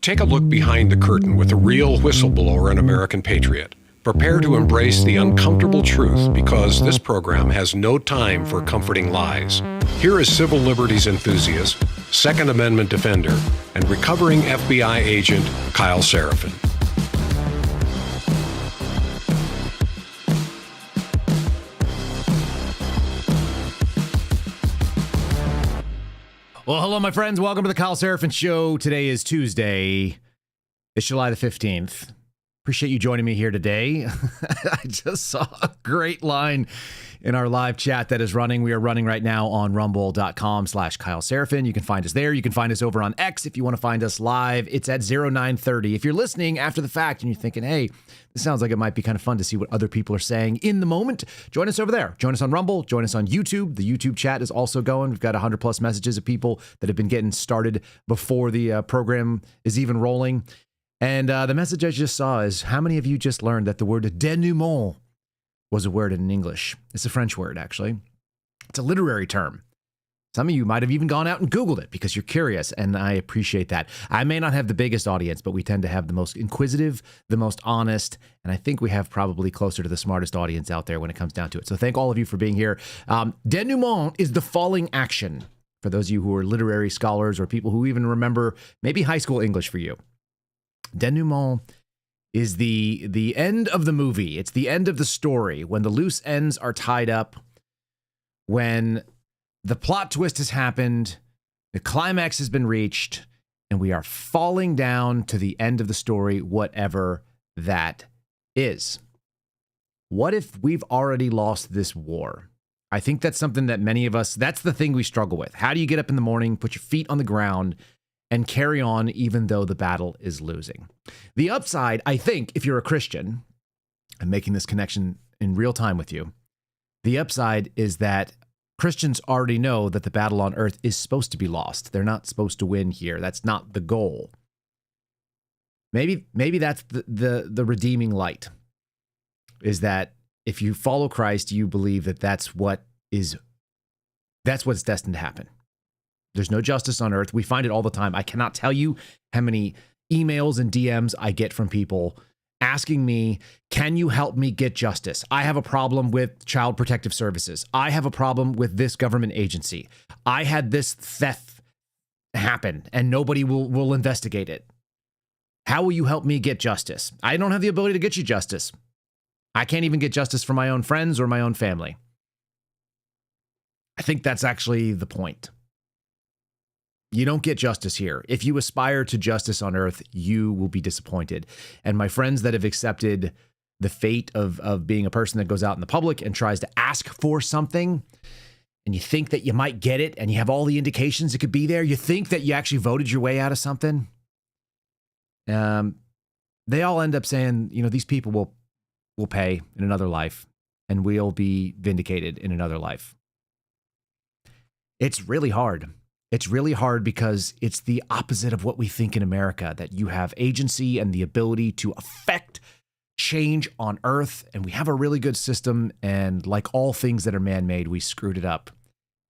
Take a look behind the curtain with a real whistleblower and American patriot. Prepare to embrace the uncomfortable truth because this program has no time for comforting lies. Here is civil liberties enthusiast, Second Amendment defender, and recovering FBI agent Kyle Seraphin. Well, hello, my friends. Welcome to the Kyle Seraphin Show. Today is Tuesday. It's July the 15th. Appreciate you joining me here today. I just saw a great line in our live chat that is running. We are running right now on rumble.com/Kyle Seraphin. You can find us there. You can find us over on X if you want to find us live. It's at 0930. If you're listening after the fact and you're thinking, hey, this sounds like it might be kind of fun to see what other people are saying in the moment, join us over there. Join us on Rumble. Join us on YouTube. The YouTube chat is also going. We've got 100 plus messages of people that have been getting started before the program is even rolling. And the message I just saw is, how many of you just learned that the word denouement was a word in English? It's a French word, actually. It's a literary term. Some of you might have even gone out and Googled it because you're curious, and I appreciate that. I may not have the biggest audience, but we tend to have the most inquisitive, the most honest, and I think we have probably closer to the smartest audience out there when it comes down to it. So thank all of you for being here. Denouement is the falling action. For those of you who are literary scholars or people who even remember maybe high school English for you. Denouement is the end of the movie. It's the end of the story, when the loose ends are tied up, when the plot twist has happened, the climax has been reached, and we are falling down to the end of the story, whatever that is. What if we've already lost this war? I think that's something that many of us, that's the thing we struggle with. How do you get up in the morning, put your feet on the ground, and carry on even though the battle is losing? The upside, I think, if you're a Christian, I'm making this connection in real time with you, the upside is that Christians already know that the battle on earth is supposed to be lost. They're not supposed to win here. That's not the goal. Maybe that's the redeeming light, is that if you follow Christ, you believe that that's what's destined to happen. There's no justice on earth. We find it all the time. I cannot tell you how many emails and DMs I get from people asking me, can you help me get justice? I have a problem with Child Protective Services. I have a problem with this government agency. I had this theft happen and nobody will investigate it. How will you help me get justice? I don't have the ability to get you justice. I can't even get justice for my own friends or my own family. I think that's actually the point. You don't get justice here. If you aspire to justice on earth, you will be disappointed. And my friends that have accepted the fate of being a person that goes out in the public and tries to ask for something, and you think that you might get it, and you have all the indications it could be there, you think that you actually voted your way out of something, they all end up saying, these people will pay in another life, and we'll be vindicated in another life. It's really hard. It's really hard because it's the opposite of what we think in America, that you have agency and the ability to affect change on earth. And we have a really good system. And like all things that are man-made, we screwed it up.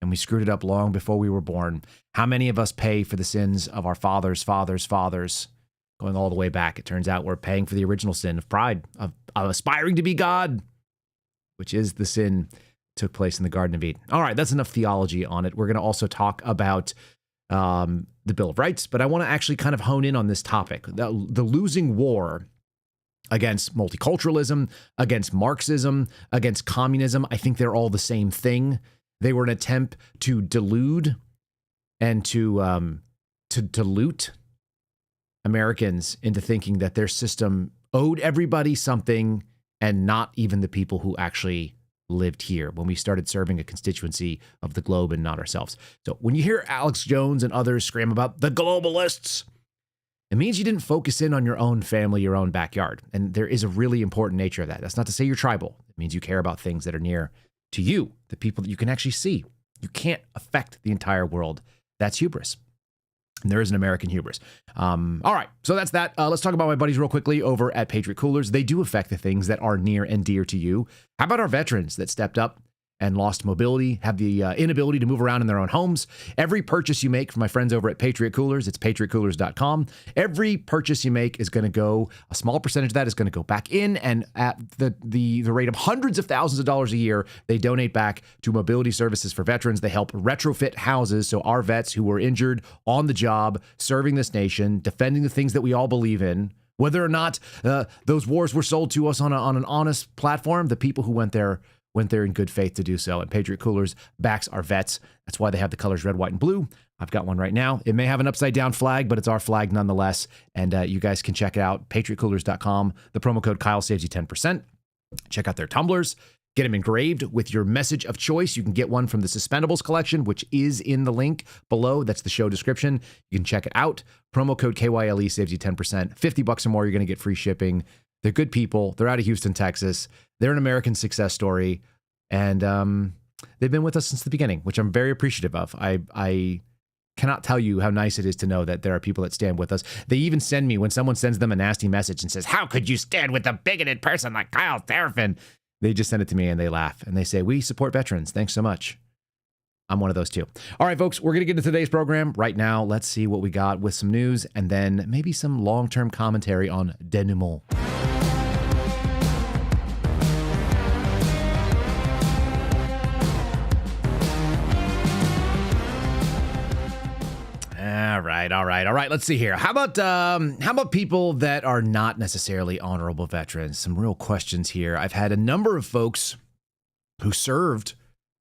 And we screwed it up long before we were born. How many of us pay for the sins of our fathers, going all the way back? It turns out we're paying for the original sin of pride, of aspiring to be God, which is the sin took place in the Garden of Eden. All right, that's enough theology on it. We're going to also talk about the Bill of Rights, but I want to actually kind of hone in on this topic, the losing war against multiculturalism, against Marxism, against communism. I think they're all the same thing. They were an attempt to delude and to dilute Americans into thinking that their system owed everybody something, and not even the people who actually lived here, when we started serving a constituency of the globe and not ourselves. So when you hear Alex Jones and others scream about the globalists, it means you didn't focus in on your own family, your own backyard. And there is a really important nature of that. That's not to say you're tribal. It means you care about things that are near to you, the people that you can actually see. You can't affect the entire world. That's hubris. And there is an American hubris. All right, so that's that. Let's talk about my buddies real quickly over at Patriot Coolers. They do affect the things that are near and dear to you. How about our veterans that stepped up and lost mobility, have the inability to move around in their own homes. Every purchase you make from my friends over at Patriot Coolers, it's patriotcoolers.com. Every purchase you make is going to go, a small percentage of that is going to go back in, and at the rate of hundreds of thousands of dollars a year, they donate back to mobility services for veterans. They help retrofit houses so our vets who were injured on the job, serving this nation, defending the things that we all believe in, whether or not those wars were sold to us on an honest platform, the people who went there in good faith to do so. And Patriot Coolers backs our vets. That's why they have the colors red, white, and blue. I've got one right now. It may have an upside down flag, but it's our flag nonetheless. And you guys can check it out, patriotcoolers.com. The promo code Kyle saves you 10%. Check out their tumblers. Get them engraved with your message of choice. You can get one from the Suspendables collection, which is in the link below. That's the show description. You can check it out. Promo code KYLE saves you 10%. $50 or more, you're going to get free shipping. They're good people. They're out of Houston, Texas. They're an American success story. And they've been with us since the beginning, which I'm very appreciative of. I cannot tell you how nice it is to know that there are people that stand with us. They even send me, when someone sends them a nasty message and says, "How could you stand with a bigoted person like Kyle Seraphin?" They just send it to me and they laugh and they say, "We support veterans. Thanks so much." I'm one of those too. All right, folks, we're going to get into today's program right now. Let's see what we got with some news and then maybe some long-term commentary on Denouement. All right. Let's see here. How about people that are not necessarily honorable veterans? Some real questions here. I've had a number of folks who served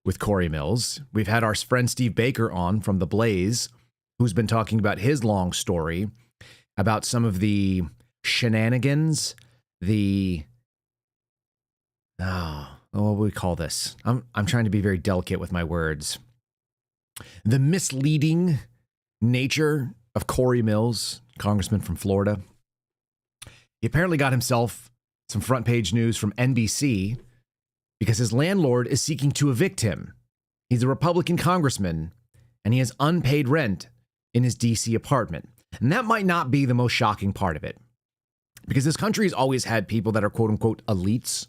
with Corey Mills. We've had our friend Steve Baker on from The Blaze, who's been talking about his long story about some of the shenanigans, what do we call this? I'm trying to be very delicate with my words. The misleading nature of Corey Mills, congressman from Florida. He apparently got himself some front page news from NBC because his landlord is seeking to evict him. He's a Republican congressman and he has unpaid rent in his DC apartment. And that might not be the most shocking part of it, because this country has always had people that are quote unquote elites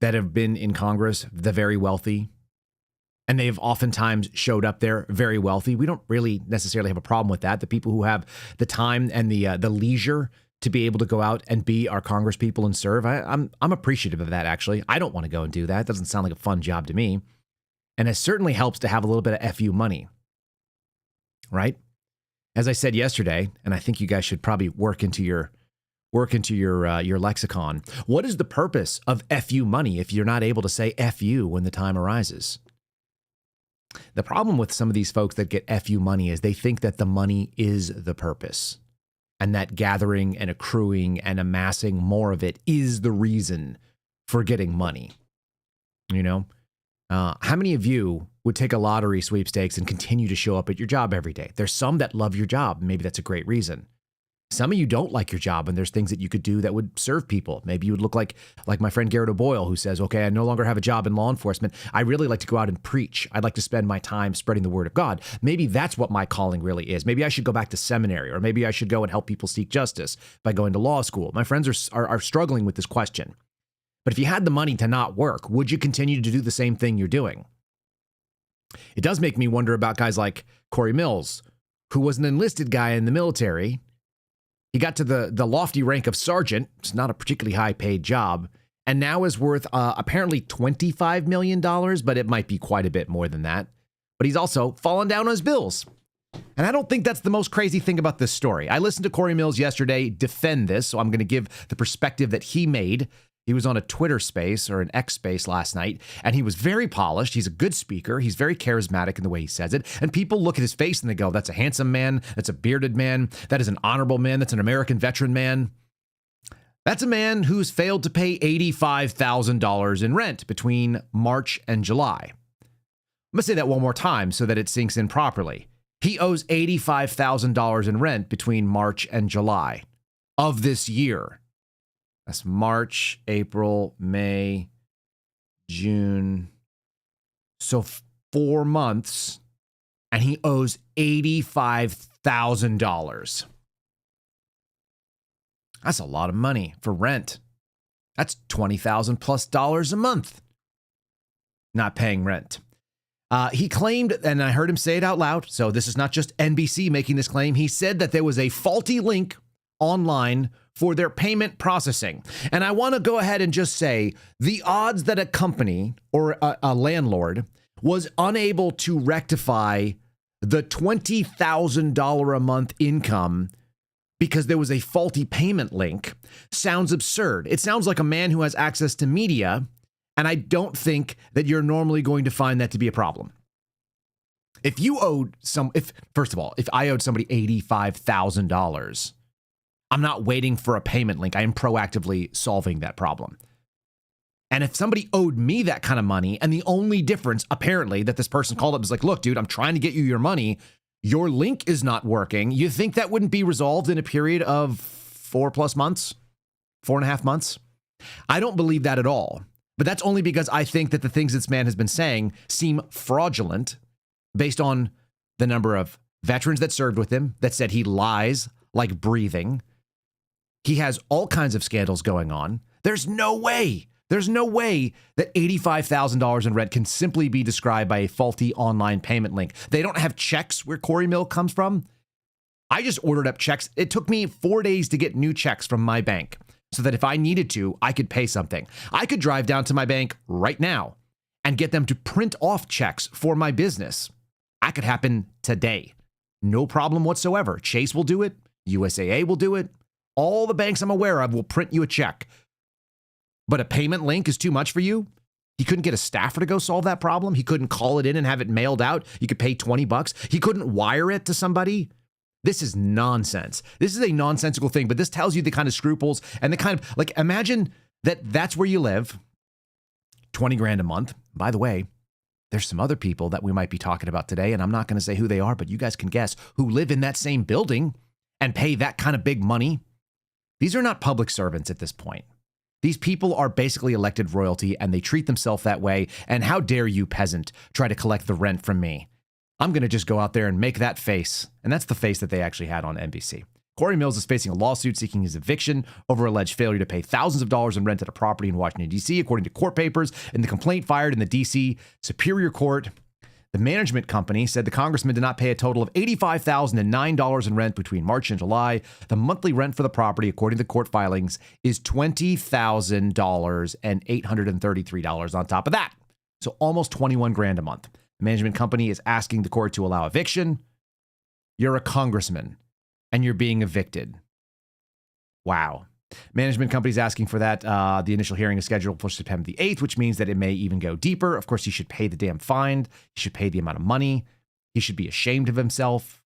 that have been in Congress, the very wealthy. And they've oftentimes showed up there very wealthy. We don't really necessarily have a problem with that. The people who have the time and the leisure to be able to go out and be our Congress people and serve, I'm appreciative of that, actually. I don't want to go and do that. It doesn't sound like a fun job to me. And it certainly helps to have a little bit of FU money, right? As I said yesterday, and I think you guys should probably work into your lexicon. What is the purpose of FU money if you're not able to say FU when the time arises? The problem with some of these folks that get FU money is they think that the money is the purpose, and that gathering and accruing and amassing more of it is the reason for getting money. You know, how many of you would take a lottery sweepstakes and continue to show up at your job every day? There's some that love your job. Maybe that's a great reason. Some of you don't like your job, and there's things that you could do that would serve people. Maybe you would look like my friend Garrett O'Boyle, who says, okay, I no longer have a job in law enforcement. I really like to go out and preach. I'd like to spend my time spreading the word of God. Maybe that's what my calling really is. Maybe I should go back to seminary, or maybe I should go and help people seek justice by going to law school. My friends are struggling with this question. But if you had the money to not work, would you continue to do the same thing you're doing? It does make me wonder about guys like Corey Mills, who was an enlisted guy in the military. He got to the lofty rank of sergeant. It's not a particularly high-paid job, and now is worth apparently $25 million, but it might be quite a bit more than that. But he's also fallen down on his bills. And I don't think that's the most crazy thing about this story. I listened to Corey Mills yesterday defend this, so I'm going to give the perspective that he made. He was on a Twitter space or an X space last night, and he was very polished. He's a good speaker. He's very charismatic in the way he says it. And people look at his face and they go, that's a handsome man. That's a bearded man. That is an honorable man. That's an American veteran man. That's a man who's failed to pay $85,000 in rent between March and July. I'm going to say that one more time so that it sinks in properly. He owes $85,000 in rent between March and July of this year. That's March, April, May, June. So 4 months, and he owes $85,000. That's a lot of money for rent. That's $20,000 plus a month. not paying rent. He claimed, and I heard him say it out loud, so this is not just NBC making this claim. He said that there was a faulty link online for their payment processing. And I want to go ahead and just say the odds that a company or a landlord was unable to rectify the $20,000 a month income because there was a faulty payment link sounds absurd. It sounds like a man who has access to media, and I don't think that you're normally going to find that to be a problem. If you owed first of all, if I owed somebody $85,000, I'm not waiting for a payment link. I am proactively solving that problem. And if somebody owed me that kind of money, and the only difference apparently that this person called up is like, look, dude, I'm trying to get you your money. Your link is not working. You think that wouldn't be resolved in a period of 4+ months, 4.5 months? I don't believe that at all. But that's only because I think that the things this man has been saying seem fraudulent based on the number of veterans that served with him that said he lies like breathing. He has all kinds of scandals going on. There's no way that $85,000 in rent can simply be described by a faulty online payment link. They don't have checks where Corey Mills comes from. I just ordered up checks. It took me 4 days to get new checks from my bank so that if I needed to, I could pay something. I could drive down to my bank right now and get them to print off checks for my business. That could happen today. No problem whatsoever. Chase will do it. USAA will do it. All the banks I'm aware of will print you a check. But a payment link is too much for you? He couldn't get a staffer to go solve that problem? He couldn't call it in and have it mailed out? You could pay $20? He couldn't wire it to somebody? This is nonsense. This is a nonsensical thing, but this tells you the kind of scruples and the kind of, like, imagine that's where you live, 20 grand a month. By the way, there's some other people that we might be talking about today, and I'm not going to say who they are, but you guys can guess, who live in that same building and pay that kind of big money. These are not public servants at this point. These people are basically elected royalty, and they treat themselves that way. And how dare you, peasant, try to collect the rent from me? I'm going to just go out there and make that face. And that's the face that they actually had on NBC. Corey Mills is facing a lawsuit seeking his eviction over alleged failure to pay thousands of dollars in rent at a property in Washington, D.C., according to court papers. And the complaint fired in the D.C. Superior Court. The management company said the congressman did not pay a total of $85,009 in rent between March and July. The monthly rent for the property, according to court filings, is $20,000 and $833 on top of that. So almost 21 grand a month. The management company is asking the court to allow eviction. You're a congressman and you're being evicted. Wow. Management company's asking for that. The initial hearing is scheduled for September the 8th, which means that it may even go deeper. Of course, he should pay the damn fine. He should pay the amount of money. He should be ashamed of himself.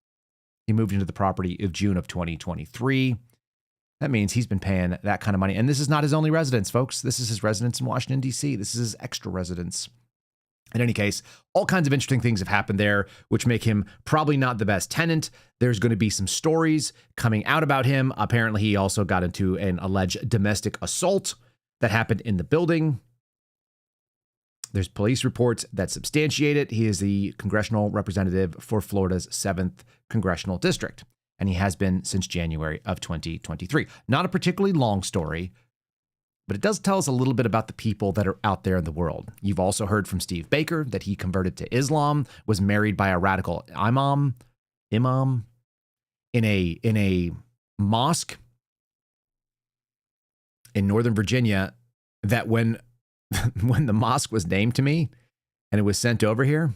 He moved into the property of June of 2023. That means he's been paying that kind of money. And this is not his only residence, folks. This is his residence in Washington, D.C. This is his extra residence. In any case, all kinds of interesting things have happened there, which make him probably not the best tenant. There's going to be some stories coming out about him. Apparently, he also got into an alleged domestic assault that happened in the building. There's police reports that substantiate it. He is the congressional representative for Florida's 7th Congressional District, and he has been since January of 2023. Not a particularly long story, but it does tell us a little bit about the people that are out there in the world. You've also heard from Steve Baker that he converted to Islam, was married by a radical imam in a mosque in Northern Virginia, that when the mosque was named to me and it was sent over here,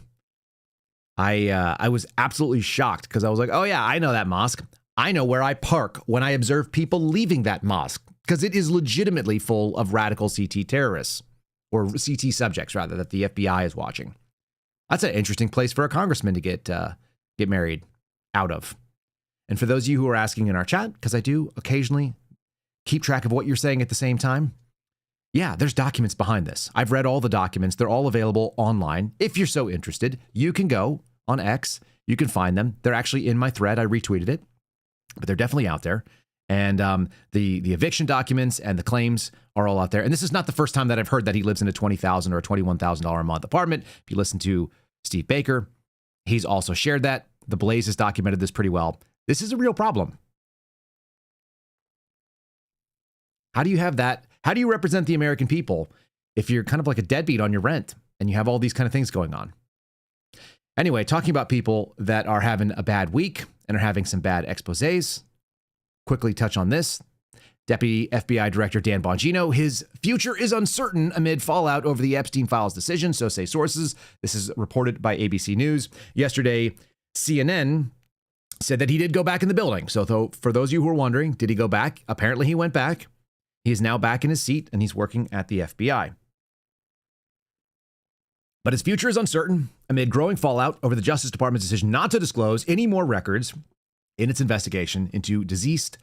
I was absolutely shocked because I was like, oh yeah, I know that mosque. I know where I park when I observe people leaving that mosque, because it is legitimately full of radical CT terrorists, or CT subjects, rather, that the FBI is watching. That's an interesting place for a congressman to get married out of. And for those of you who are asking in our chat, because I do occasionally keep track of what you're saying at the same time, yeah, there's documents behind this. I've read all the documents. They're all available online. If you're so interested, you can go on X. You can find them. They're actually in my thread. I retweeted it, but they're definitely out there. And the eviction documents and the claims are all out there. And this is not the first time that I've heard that he lives in a $20,000 or a $21,000 a month apartment. If you listen to Steve Baker, he's also shared that. The Blaze has documented this pretty well. This is a real problem. How do you have that? How do you represent the American people if you're kind of like a deadbeat on your rent? and you have all these kind of things going on. Anyway, talking about people that are having a bad week and are having some bad exposés, quickly touch on this. Deputy FBI Director Dan Bongino, his future is uncertain amid fallout over the Epstein files decision, so say sources. This is reported by ABC News. Yesterday, CNN said that he did go back in the building. So for those of you who are wondering, did he go back? Apparently he went back. He is now back in his seat and he's working at the FBI. But his future is uncertain amid growing fallout over the Justice Department's decision not to disclose any more records in its investigation into deceased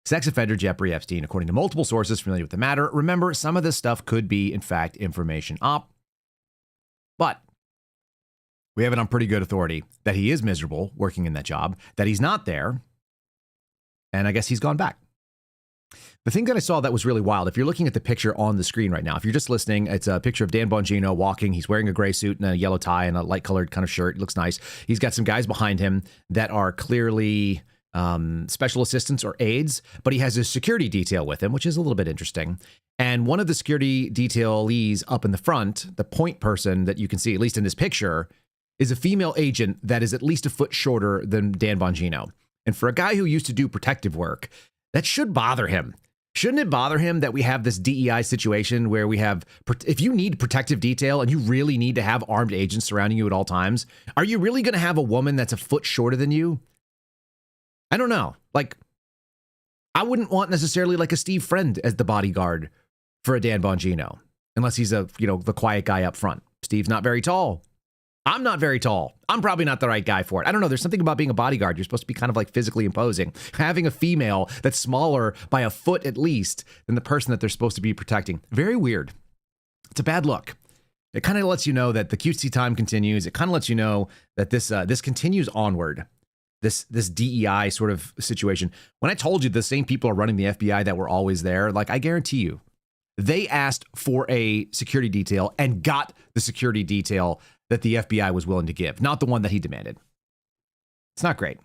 sex offender Jeffrey Epstein, according to multiple sources familiar with the matter. Remember, some of this stuff could be, in fact, information op. But we have it on pretty good authority that he is miserable working in that job, that he's not there, and I guess he's gone back. The thing that I saw that was really wild, if you're looking at the picture on the screen right now, if you're just listening, it's a picture of Dan Bongino walking. He's wearing a gray suit and a yellow tie and a light colored kind of shirt. It looks nice. He's got some guys behind him that are clearly special assistants or aides, but he has a security detail with him, which is a little bit interesting. And one of the security detailees up in the front, the point person that you can see, at least in this picture, is a female agent that is at least a foot shorter than Dan Bongino. And for a guy who used to do protective work, that should bother him. Shouldn't it bother him that we have this DEI situation where we have, if you need protective detail and you really need to have armed agents surrounding you at all times, are you really going to have a woman that's a foot shorter than you? I don't know. Like, I wouldn't want necessarily like a Steve Friend as the bodyguard for a Dan Bongino, unless he's the quiet guy up front. Steve's not very tall. I'm not very tall. I'm probably not the right guy for it. I don't know. There's something about being a bodyguard. You're supposed to be kind of like physically imposing. Having a female that's smaller by a foot at least than the person that they're supposed to be protecting. Very weird. It's a bad look. It kind of lets you know that the cutesy time continues. It kind of lets you know that this continues onward. This DEI sort of situation. When I told you the same people are running the FBI that were always there, like I guarantee you, they asked for a security detail and got the security detail that the FBI was willing to give, not the one that he demanded. It's not great.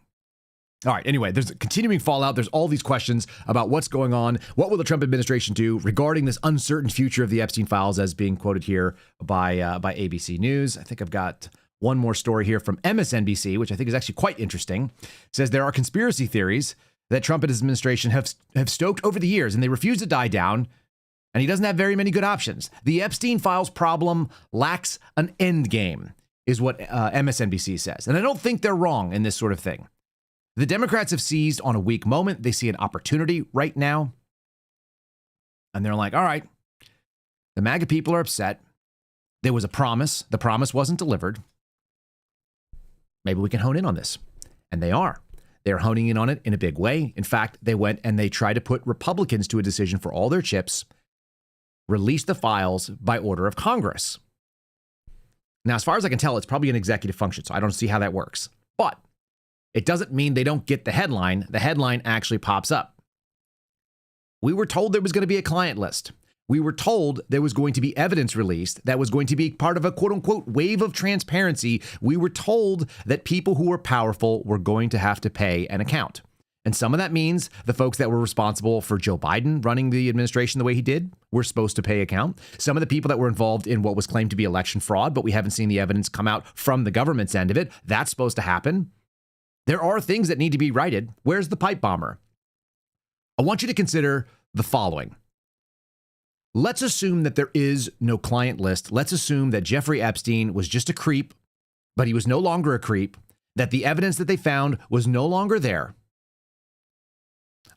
All right, anyway, there's a continuing fallout. There's all these questions about what's going on. What will the Trump administration do regarding this uncertain future of the Epstein files, as being quoted here by ABC News. I think I've got one more story here from MSNBC, which I think is actually quite interesting. It says there are conspiracy theories that Trump and his administration have stoked over the years, and they refuse to die down. And he doesn't have very many good options. The Epstein files problem lacks an end game, is what MSNBC says. And I don't think they're wrong in this sort of thing. The Democrats have seized on a weak moment. They see an opportunity right now. And they're like, all right, the MAGA people are upset. There was a promise. The promise wasn't delivered. Maybe we can hone in on this. And they are. They're honing in on it in a big way. In fact, they went and they tried to put Republicans to a decision for all their chips, release the files by order of Congress. Now, as far as I can tell, it's probably an executive function, so I don't see how that works. But it doesn't mean they don't get the headline. The headline actually pops up. We were told there was going to be a client list. We were told there was going to be evidence released that was going to be part of a quote-unquote wave of transparency. We were told that people who were powerful were going to have to pay an account. And some of that means the folks that were responsible for Joe Biden running the administration the way he did were supposed to pay account. Some of the people that were involved in what was claimed to be election fraud, but we haven't seen the evidence come out from the government's end of it, that's supposed to happen. There are things that need to be righted. Where's the pipe bomber? I want you to consider the following. Let's assume that there is no client list. Let's assume that Jeffrey Epstein was just a creep, but he was no longer a creep, that the evidence that they found was no longer there.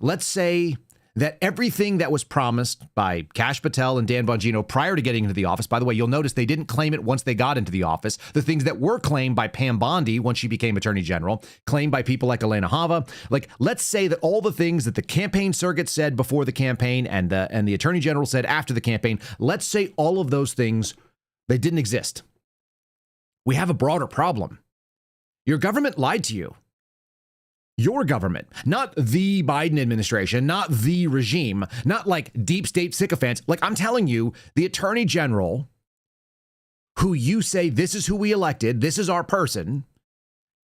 Let's say that everything that was promised by Kash Patel and Dan Bongino prior to getting into the office, by the way, you'll notice they didn't claim it once they got into the office. The things that were claimed by Pam Bondi once she became Attorney General, claimed by people like Elena Hava. Like, let's say that all the things that the campaign surrogate said before the campaign and the Attorney General said after the campaign, let's say all of those things, they didn't exist. We have a broader problem. Your government lied to you. Your government, not the Biden administration, not the regime, not like deep state sycophants. Like, I'm telling you, the Attorney General, who you say, this is who we elected, this is our person,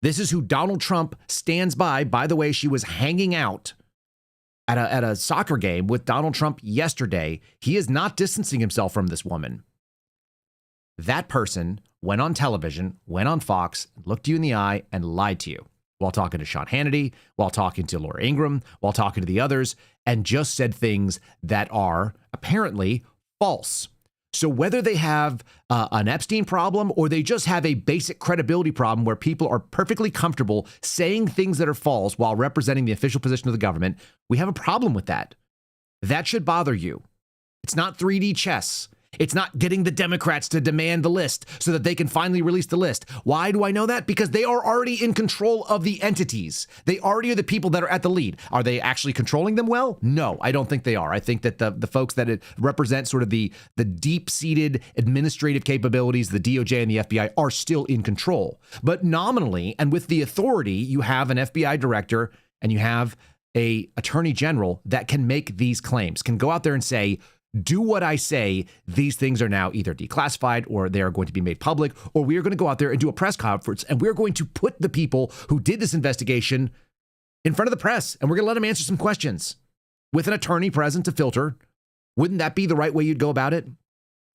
this is who Donald Trump stands by. By the way, she was hanging out at a soccer game with Donald Trump yesterday. He is not distancing himself from this woman. that person went on television, went on Fox, looked you in the eye, and lied to you while talking to Sean Hannity, while talking to Laura Ingraham, while talking to the others, and just said things that are apparently false. So whether they have an Epstein problem or they just have a basic credibility problem where people are perfectly comfortable saying things that are false while representing the official position of the government, we have a problem with that. That should bother you. It's not 3D chess. It's not getting the Democrats to demand the list so that they can finally release the list. Why do I know that? Because they are already in control of the entities. They already are the people that are at the lead. Are they actually controlling them well? No, I don't think they are. I think that the folks that represent sort of the deep-seated administrative capabilities, the DOJ and the FBI, are still in control. But nominally, and with the authority, you have an FBI director and you have a attorney general that can make these claims, can go out there and say, do what I say, these things are now either declassified or they are going to be made public, or we are going to go out there and do a press conference and we're going to put the people who did this investigation in front of the press and we're going to let them answer some questions with an attorney present to filter. Wouldn't that be the right way you'd go about it?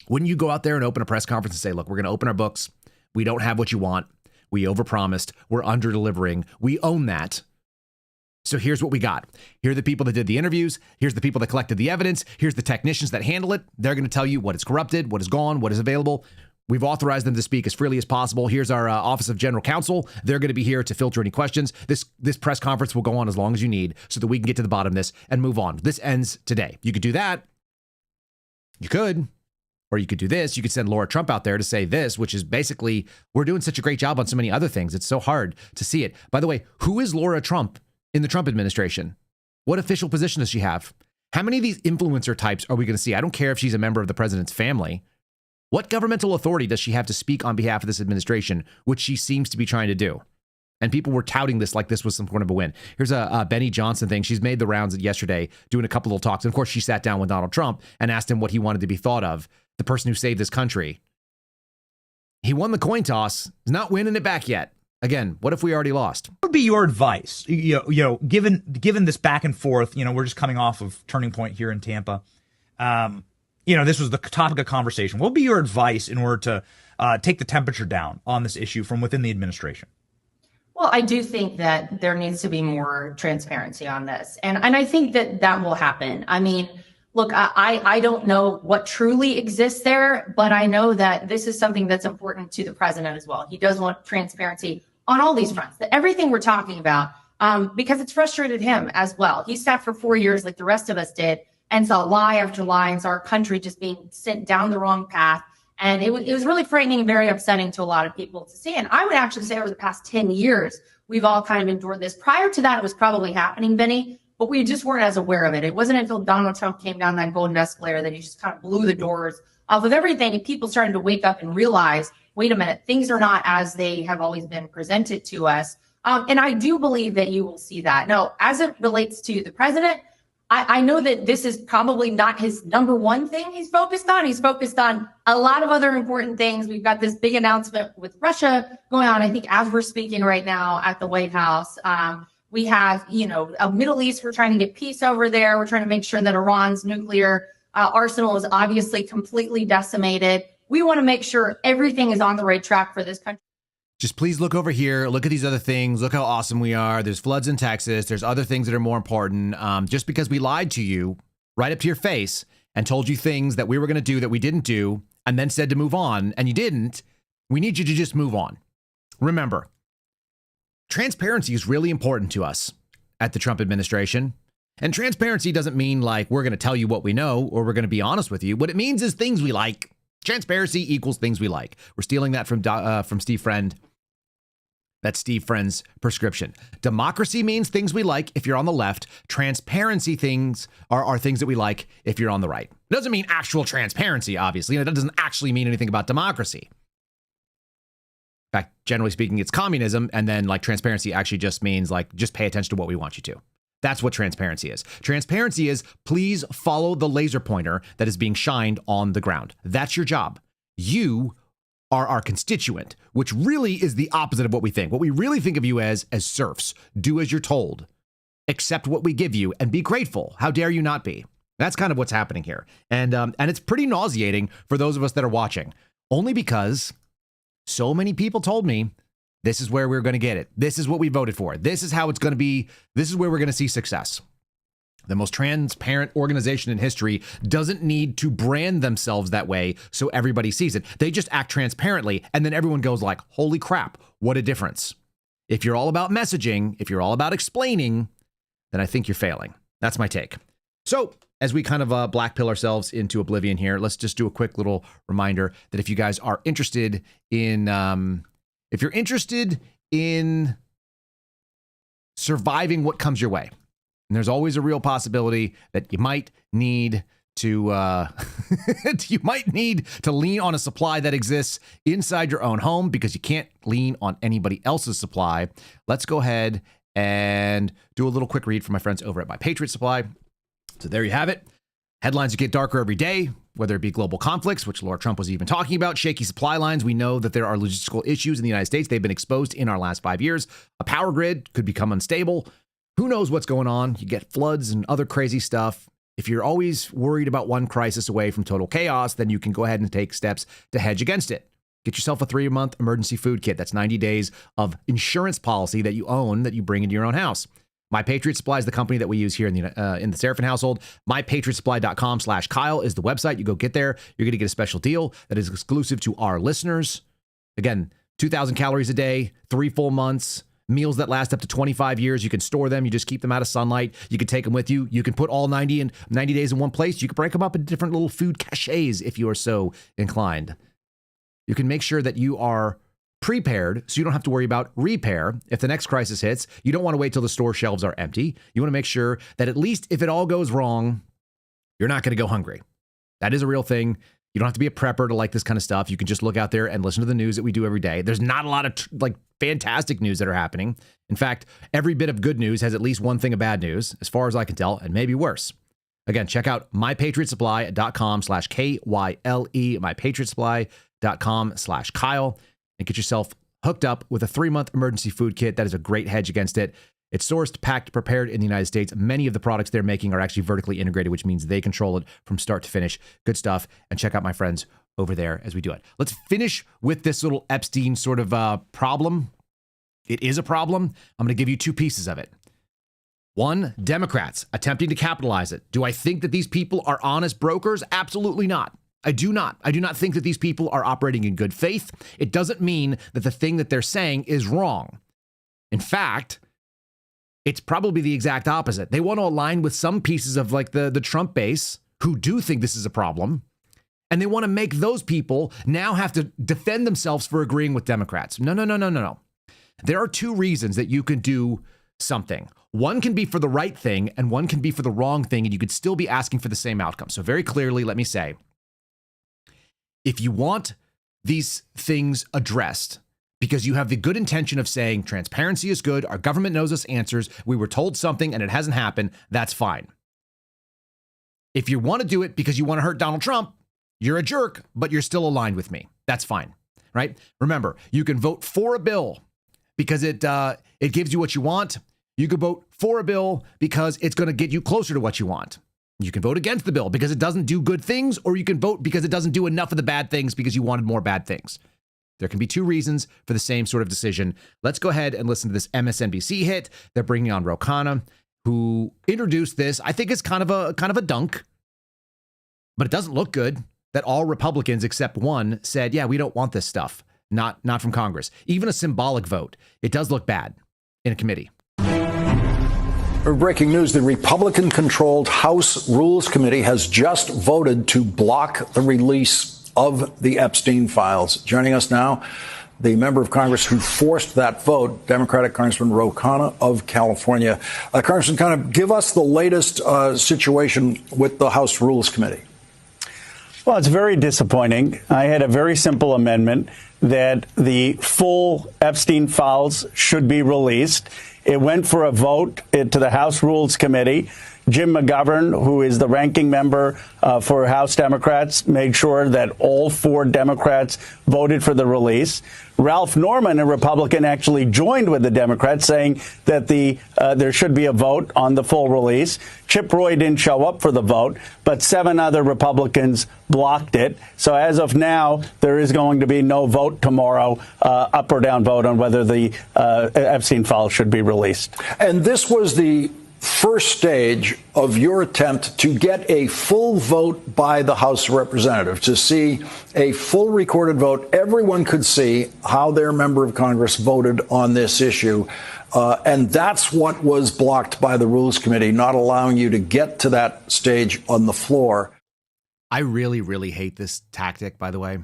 Wouldn't you go out there and open a press conference and say, look, we're going to open our books. We don't have what you want. We overpromised. We're under-delivering. We own that. So here's what we got. Here are the people that did the interviews. Here's the people that collected the evidence. Here's the technicians that handle it. They're going to tell you what is corrupted, what is gone, what is available. We've authorized them to speak as freely as possible. Here's our Office of General Counsel. They're going to be here to filter any questions. This press conference will go on as long as you need so that we can get to the bottom of this and move on. This ends today. You could do that. You could. Or you could do this. You could send Laura Trump out there to say this, which is basically, we're doing such a great job on so many other things. It's so hard to see it. By the way, who is Laura Trump in the Trump administration? What official position does she have? How many of these influencer types are we going to see? I don't care if she's a member of the president's family. What governmental authority does she have to speak on behalf of this administration, which she seems to be trying to do? And people were touting this like this was some kind of a win. Here's a Benny Johnson thing. She's made the rounds yesterday, doing a couple little talks. And of course, she sat down with Donald Trump and asked him what he wanted to be thought of, the person who saved this country. He won the coin toss. He's not winning it back yet. Again, what if we already lost? What would be your advice? Given this back and forth, we're just coming off of Turning Point here in Tampa. This was the topic of conversation. What would be your advice in order to take the temperature down on this issue from within the administration? Well, I do think that there needs to be more transparency on this. And I think that will happen. I mean, look, I don't know what truly exists there, but I know that this is something that's important to the president as well. He does want transparency on all these fronts, that everything we're talking about, because it's frustrated him as well. He sat for 4 years like the rest of us did and saw lie after lie and saw our country just being sent down the wrong path. And it was really frightening and very upsetting to a lot of people to see. And I would actually say over the past 10 years, we've all kind of endured this. Prior to that, it was probably happening, Benny, but we just weren't as aware of it. It wasn't until Donald Trump came down that golden escalator that he just kind of blew the doors off of everything. And people started to wake up and realize, wait a minute, things are not as they have always been presented to us. And I do believe that you will see that. Now, as it relates to the president, I know that this is probably not his number one thing he's focused on. He's focused on a lot of other important things. We've got this big announcement with Russia going on, I think, as we're speaking right now at the White House. We have, a Middle East. We're trying to get peace over there. We're trying to make sure that Iran's nuclear arsenal is obviously completely decimated. We want to make sure everything is on the right track for this country. Just please look over here. Look at these other things. Look how awesome we are. There's floods in Texas. There's other things that are more important. Just because we lied to you right up to your face and told you things that we were going to do that we didn't do and then said to move on and you didn't, we need you to just move on. Remember, transparency is really important to us at the Trump administration. And transparency doesn't mean like we're going to tell you what we know or we're going to be honest with you. What it means is things we like. Transparency equals things we like. We're stealing that from Steve Friend. That's Steve Friend's prescription. Democracy means things we like if you're on the left. Transparency things are things that we like if you're on the right. It doesn't mean actual transparency, obviously. That doesn't actually mean anything about democracy. In fact, generally speaking, it's communism. And then like transparency actually just means like just pay attention to what we want you to. That's what transparency is. Transparency is please follow the laser pointer that is being shined on the ground. That's your job. You are our constituent, which really is the opposite of what we think. What we really think of you as serfs. Do as you're told. Accept what we give you and be grateful. How dare you not be? That's kind of what's happening here. And it's pretty nauseating for those of us that are watching. only because so many people told me this is where we're going to get it. This is what we voted for. This is how it's going to be. This is where we're going to see success. The most transparent organization in history doesn't need to brand themselves that way so everybody sees it. They just act transparently, and then everyone goes like, holy crap, what a difference. If you're all about messaging, if you're all about explaining, then I think you're failing. That's my take. So as we kind of black pill ourselves into oblivion here, let's just do a quick little reminder that if you guys are interested in, if you're interested in surviving what comes your way, and there's always a real possibility that you might need to you might need to lean on a supply that exists inside your own home because you can't lean on anybody else's supply. Let's go ahead and do a little quick read from my friends over at My Patriot Supply. So there you have it. Headlines get darker every day, whether it be global conflicts, which Laura Trump was even talking about, shaky supply lines. We know that there are logistical issues in the United States. They've been exposed in our last 5 years. A power grid could become unstable. Who knows what's going on? You get floods and other crazy stuff. If you're always worried about one crisis away from total chaos, then you can go ahead and take steps to hedge against it. Get yourself a 3-month emergency food kit. That's 90 days of insurance policy that you own that you bring into your own house. My Patriot Supply is the company that we use here in the Seraphin household. MyPatriotSupply.com/Kyle is the website. You go get there. You're going to get a special deal that is exclusive to our listeners. Again, 2,000 calories a day, 3 full months, meals that last up to 25 years. You can store them. You just keep them out of sunlight. You can take them with you. You can put all 90 days in one place. You can break them up into different little food caches if you are so inclined. You can make sure that you are prepared so you don't have to worry about repair. If the next crisis hits, you don't want to wait till the store shelves are empty. You want to make sure that at least if it all goes wrong, you're not going to go hungry. That is a real thing. You don't have to be a prepper to like this kind of stuff. You can just look out there and listen to the news that we do every day. There's not a lot of fantastic news that are happening. In fact, every bit of good news has at least one thing of bad news, as far as I can tell, and maybe worse. Again, check out mypatriotsupply.com/KYLE, mypatriotsupply.com/Kyle, and get yourself hooked up with a 3-month emergency food kit. That is a great hedge against it. It's sourced, packed, prepared in the United States. Many of the products they're making are actually vertically integrated, which means they control it from start to finish. Good stuff. And check out my friends over there as we do it. Let's finish with this little Epstein sort of problem. It is a problem. I'm going to give you 2 pieces of it. One, Democrats attempting to capitalize it. Do I think that these people are honest brokers? Absolutely not. I do not. I do not think that these people are operating in good faith. It doesn't mean that the thing that they're saying is wrong. In fact, it's probably the exact opposite. They want to align with some pieces of the Trump base who do think this is a problem. And they want to make those people now have to defend themselves for agreeing with Democrats. No. There are 2 reasons that you can do something. One can be for the right thing and one can be for the wrong thing, and you could still be asking for the same outcome. So very clearly, let me say, if you want these things addressed because you have the good intention of saying transparency is good, our government knows us answers, we were told something and it hasn't happened, that's fine. If you want to do it because you want to hurt Donald Trump, you're a jerk, but you're still aligned with me. That's fine, right? Remember, you can vote for a bill because it gives you what you want. You can vote for a bill because it's going to get you closer to what you want. You can vote against the bill because it doesn't do good things, or you can vote because it doesn't do enough of the bad things because you wanted more bad things. There can be 2 reasons for the same sort of decision. Let's go ahead and listen to this MSNBC hit. They're bringing on Ro Khanna, who introduced this. I think it's kind of a dunk, but it doesn't look good that all Republicans except one said, yeah, we don't want this stuff. Not from Congress. Even a symbolic vote. It does look bad in a committee. Breaking news, the Republican-controlled House Rules Committee has just voted to block the release of the Epstein files. Joining us now, the member of Congress who forced that vote, Democratic Congressman Ro Khanna of California. Congressman, kind of give us the latest situation with the House Rules Committee. Well, it's very disappointing. I had a very simple amendment that the full Epstein files should be released. It went for a vote to the House Rules Committee. Jim McGovern, who is the ranking member for House Democrats, made sure that all 4 Democrats voted for the release. Ralph Norman, a Republican, actually joined with the Democrats, saying that there should be a vote on the full release. Chip Roy didn't show up for the vote, but 7 other Republicans blocked it. So as of now, there is going to be no vote tomorrow, up or down vote on whether the Epstein files should be released. And this was the first stage of your attempt to get a full vote by the House of Representatives, to see a full recorded vote. Everyone could see how their member of Congress voted on this issue. And that's what was blocked by the Rules Committee, not allowing you to get to that stage on the floor. I really, really hate this tactic, by the way.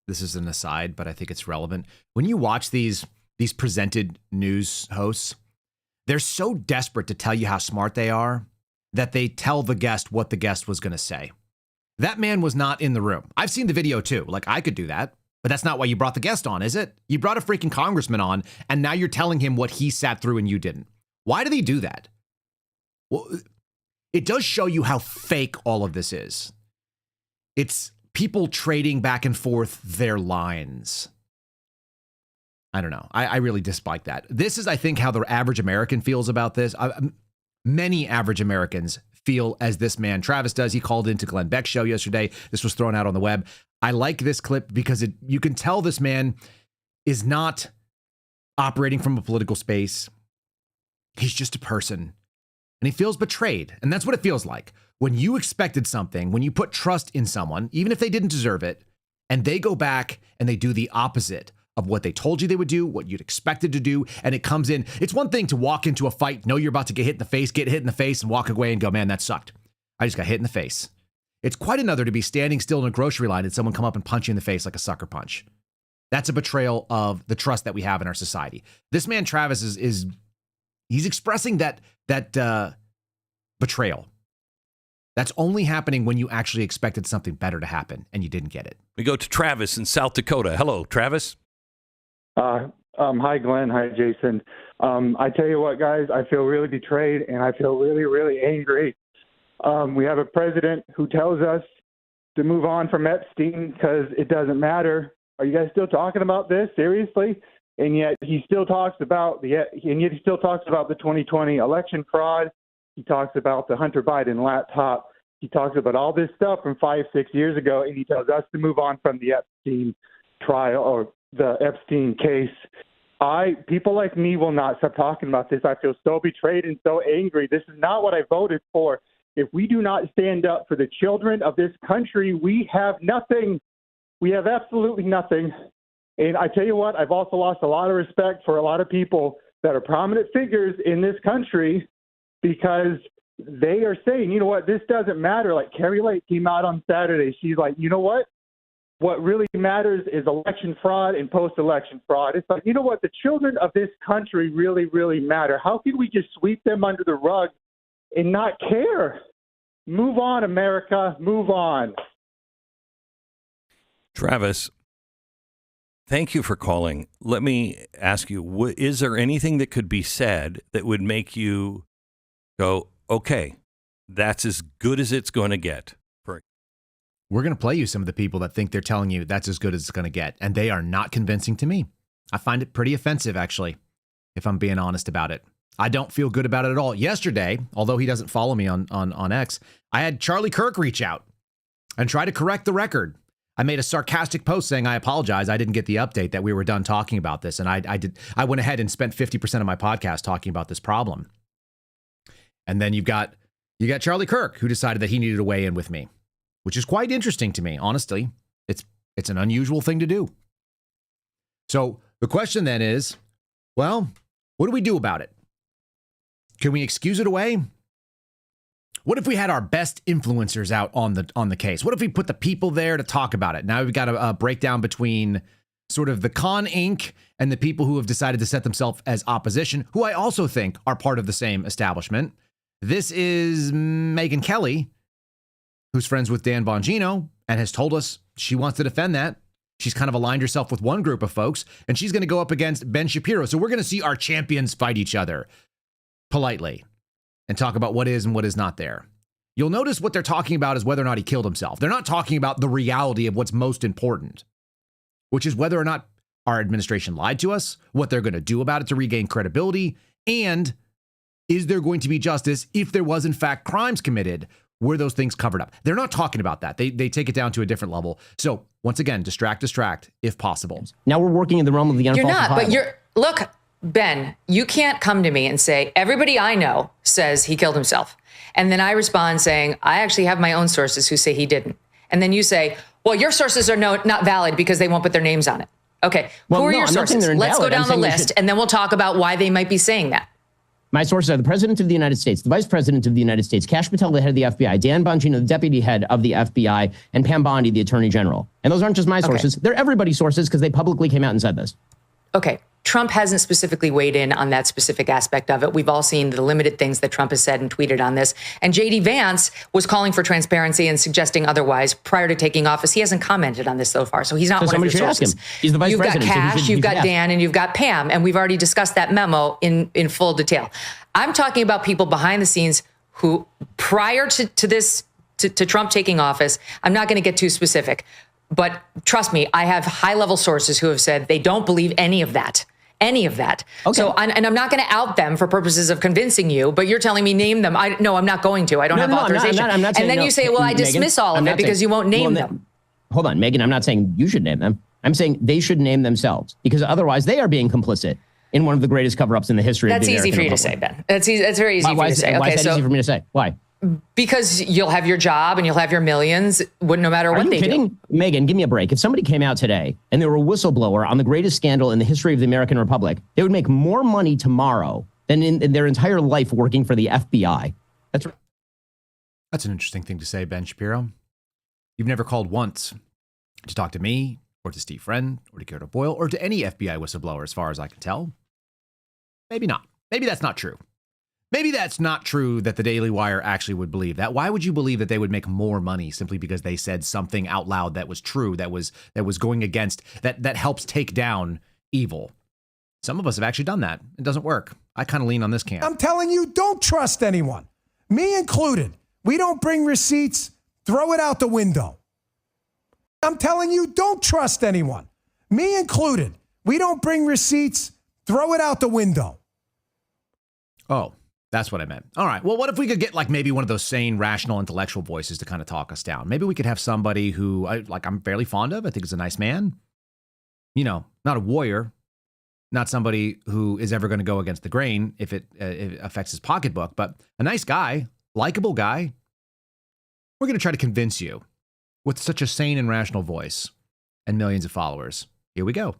This is an aside, but I think it's relevant. When you watch these presented news hosts, they're so desperate to tell you how smart they are that they tell the guest what the guest was going to say. That man was not in the room. I've seen the video too. Like, I could do that, but that's not why you brought the guest on, is it? You brought a freaking congressman on, and now you're telling him what he sat through and you didn't. Why do they do that? Well, it does show you how fake all of this is. It's people trading back and forth their lines. I don't know. I really dislike that. This is, I think, how the average American feels about this. Many average Americans feel as this man, Travis, does. He called into Glenn Beck's show yesterday. This was thrown out on the web. I like this clip because you can tell this man is not operating from a political space. He's just a person. And he feels betrayed. And that's what it feels like. When you expected something, when you put trust in someone, even if they didn't deserve it, and they go back and they do the opposite of what they told you they would do, what you'd expected to do, and it comes in. It's one thing to walk into a fight, know you're about to get hit in the face, and walk away and go, man, that sucked. I just got hit in the face. It's quite another to be standing still in a grocery line and someone come up and punch you in the face like a sucker punch. That's a betrayal of the trust that we have in our society. This man, Travis, he's expressing that betrayal. That's only happening when you actually expected something better to happen and you didn't get it. We go to Travis in South Dakota. Hello, Travis. Hi, Glenn. Hi, Jason. I tell you what, guys, I feel really betrayed and I feel really, really angry. We have a president who tells us to move on from Epstein because it doesn't matter. Are you guys still talking about this? Seriously? And yet he still talks about the 2020 election fraud. He talks about the Hunter Biden laptop. He talks about all this stuff from 5-6 years ago, and he tells us to move on from the Epstein trial or the Epstein case. People like me will not stop talking about this. I feel so betrayed and so angry. This is not what I voted for. If we do not stand up for the children of this country, we have nothing. We have absolutely nothing. And I tell you what, I've also lost a lot of respect for a lot of people that are prominent figures in this country because they are saying, you know what, this doesn't matter. Like Carrie Lake came out on Saturday. She's like, you know what? What really matters is election fraud and post-election fraud. It's like, you know what? The children of this country really, really matter. How can we just sweep them under the rug and not care? Move on, America. Move on. Travis, thank you for calling. Let me ask you, is there anything that could be said that would make you go, okay, that's as good as it's going to get? We're going to play you some of the people that think they're telling you that's as good as it's going to get, and they are not convincing to me. I find it pretty offensive, actually, if I'm being honest about it. I don't feel good about it at all. Yesterday, although he doesn't follow me on X, I had Charlie Kirk reach out and try to correct the record. I made a sarcastic post saying, I apologize. I didn't get the update that we were done talking about this. And I went ahead and spent 50% of my podcast talking about this problem. And then you got Charlie Kirk, who decided that he needed to weigh in with me, which is quite interesting to me. Honestly, it's an unusual thing to do. So the question then is, well, what do we do about it? Can we excuse it away? What if we had our best influencers out on the case? What if we put the people there to talk about it? Now we've got a breakdown between sort of the Con Inc. and the people who have decided to set themselves as opposition, who I also think are part of the same establishment. This is Megyn Kelly, who's friends with Dan Bongino and has told us she wants to defend that. She's kind of aligned herself with one group of folks, and she's going to go up against Ben Shapiro. So we're going to see our champions fight each other politely. and talk about what is and what is not there. You'll notice what they're talking about is whether or not he killed himself. They're not talking about the reality of what's most important, which is whether or not our administration lied to us, what they're going to do about it to regain credibility, and is there going to be justice if there was, in fact, crimes committed? Were those things covered up? They're not talking about that. They take it down to a different level. So once again, distract, if possible. Now we're working in the realm of the You're not, unfalsifiable. but look, Ben, you can't come to me and say, everybody I know says he killed himself. And then I respond saying, I actually have my own sources who say he didn't. And then you say, well, your sources are not valid because they won't put their names on it. Okay, Well, who are no, your I'm not saying sources? they're Let's go invalid. down I'm the saying we list should- and then we'll talk about why they might be saying that. My sources are the President of the United States, the Vice President of the United States, Kash Patel, the head of the FBI, Dan Bongino, the Deputy Head of the FBI, and Pam Bondi, the Attorney General. And those aren't just my sources. They're everybody's sources because they publicly came out and said this. Okay, Trump hasn't specifically weighed in on that specific aspect of it. We've all seen the limited things that Trump has said and tweeted on this. And J.D. Vance was calling for transparency and suggesting otherwise prior to taking office. He hasn't commented on this so far, so he's not one of your somebody should ask sources. him. He's the Vice You've President, got so he Kash, should- you've he got should ask. Dan, and you've got Pam, and we've already discussed that memo in full detail. I'm talking about people behind the scenes who, prior to this, to Trump taking office, I'm not going to get too specific, but trust me, I have high-level sources who have said they don't believe any of that. Any of that. Okay. So, and I'm not going to out them for purposes of convincing you, but you're telling me name them. No, I'm not going to. I don't have authorization. I'm not saying and then no. you say, well, I dismiss Megan, all of I'm it not because saying- you won't name well, them. Hold on, Megan, I'm not saying you should name them. I'm saying they should name themselves because otherwise they are being complicit in one of the greatest cover-ups in the history of That's the easy American for you to Republic. say, Ben. That's easy. That's very easy for Why you to is say. why Okay, is that so easy for me to say? Why? because you'll have your job and you'll have your millions, no matter Are what you they kidding? do. Megan, give me a break. If somebody came out today and they were a whistleblower on the greatest scandal in the history of the American Republic, they would make more money tomorrow than in their entire life working for the FBI. That's That's an interesting thing to say, Ben Shapiro. You've never called once to talk to me or to Steve Friend or to Garrett Boyle or to any FBI whistleblower, as far as I can tell. Maybe not. Maybe that's not true. Maybe that's not true that the Daily Wire actually would believe that. Why would you believe that they would make more money simply because they said something out loud that was true, that was going against, that helps take down evil? Some of us have actually done that. It doesn't work. I kind of lean on this camp. I'm telling you, don't trust anyone, me included. We don't bring receipts, throw it out the window. I'm telling you, don't trust anyone, me included. We don't bring receipts, throw it out the window. Oh, that's what I meant. All right. Well, what if we could get like maybe one of those sane, rational, intellectual voices to kind of talk us down? Maybe we could have somebody who I'm fairly fond of. I think is a nice man. You know, not a warrior, not somebody who is ever going to go against the grain if it affects his pocketbook, but a nice guy, likable guy. We're going to try to convince you with such a sane and rational voice and millions of followers. Here we go.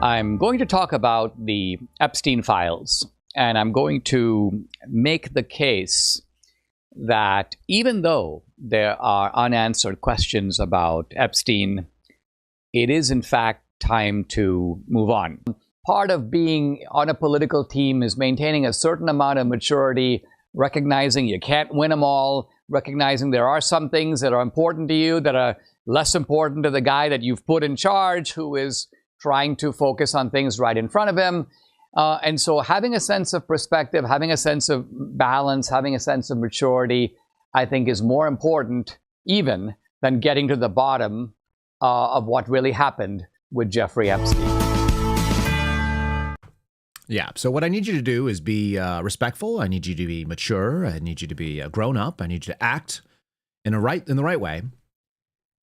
I'm going to talk about the Epstein files, and I'm going to make the case that even though there are unanswered questions about Epstein, it is in fact time to move on. Part of being on a political team is maintaining a certain amount of maturity, recognizing you can't win them all, recognizing there are some things that are important to you that are less important to the guy that you've put in charge who is trying to focus on things right in front of him. And so having a sense of perspective, having a sense of balance, having a sense of maturity, I think is more important even than getting to the bottom of what really happened with Jeffrey Epstein. Yeah. So what I need you to do is be respectful. I need you to be mature. I need you to be grown up. I need you to act in the right way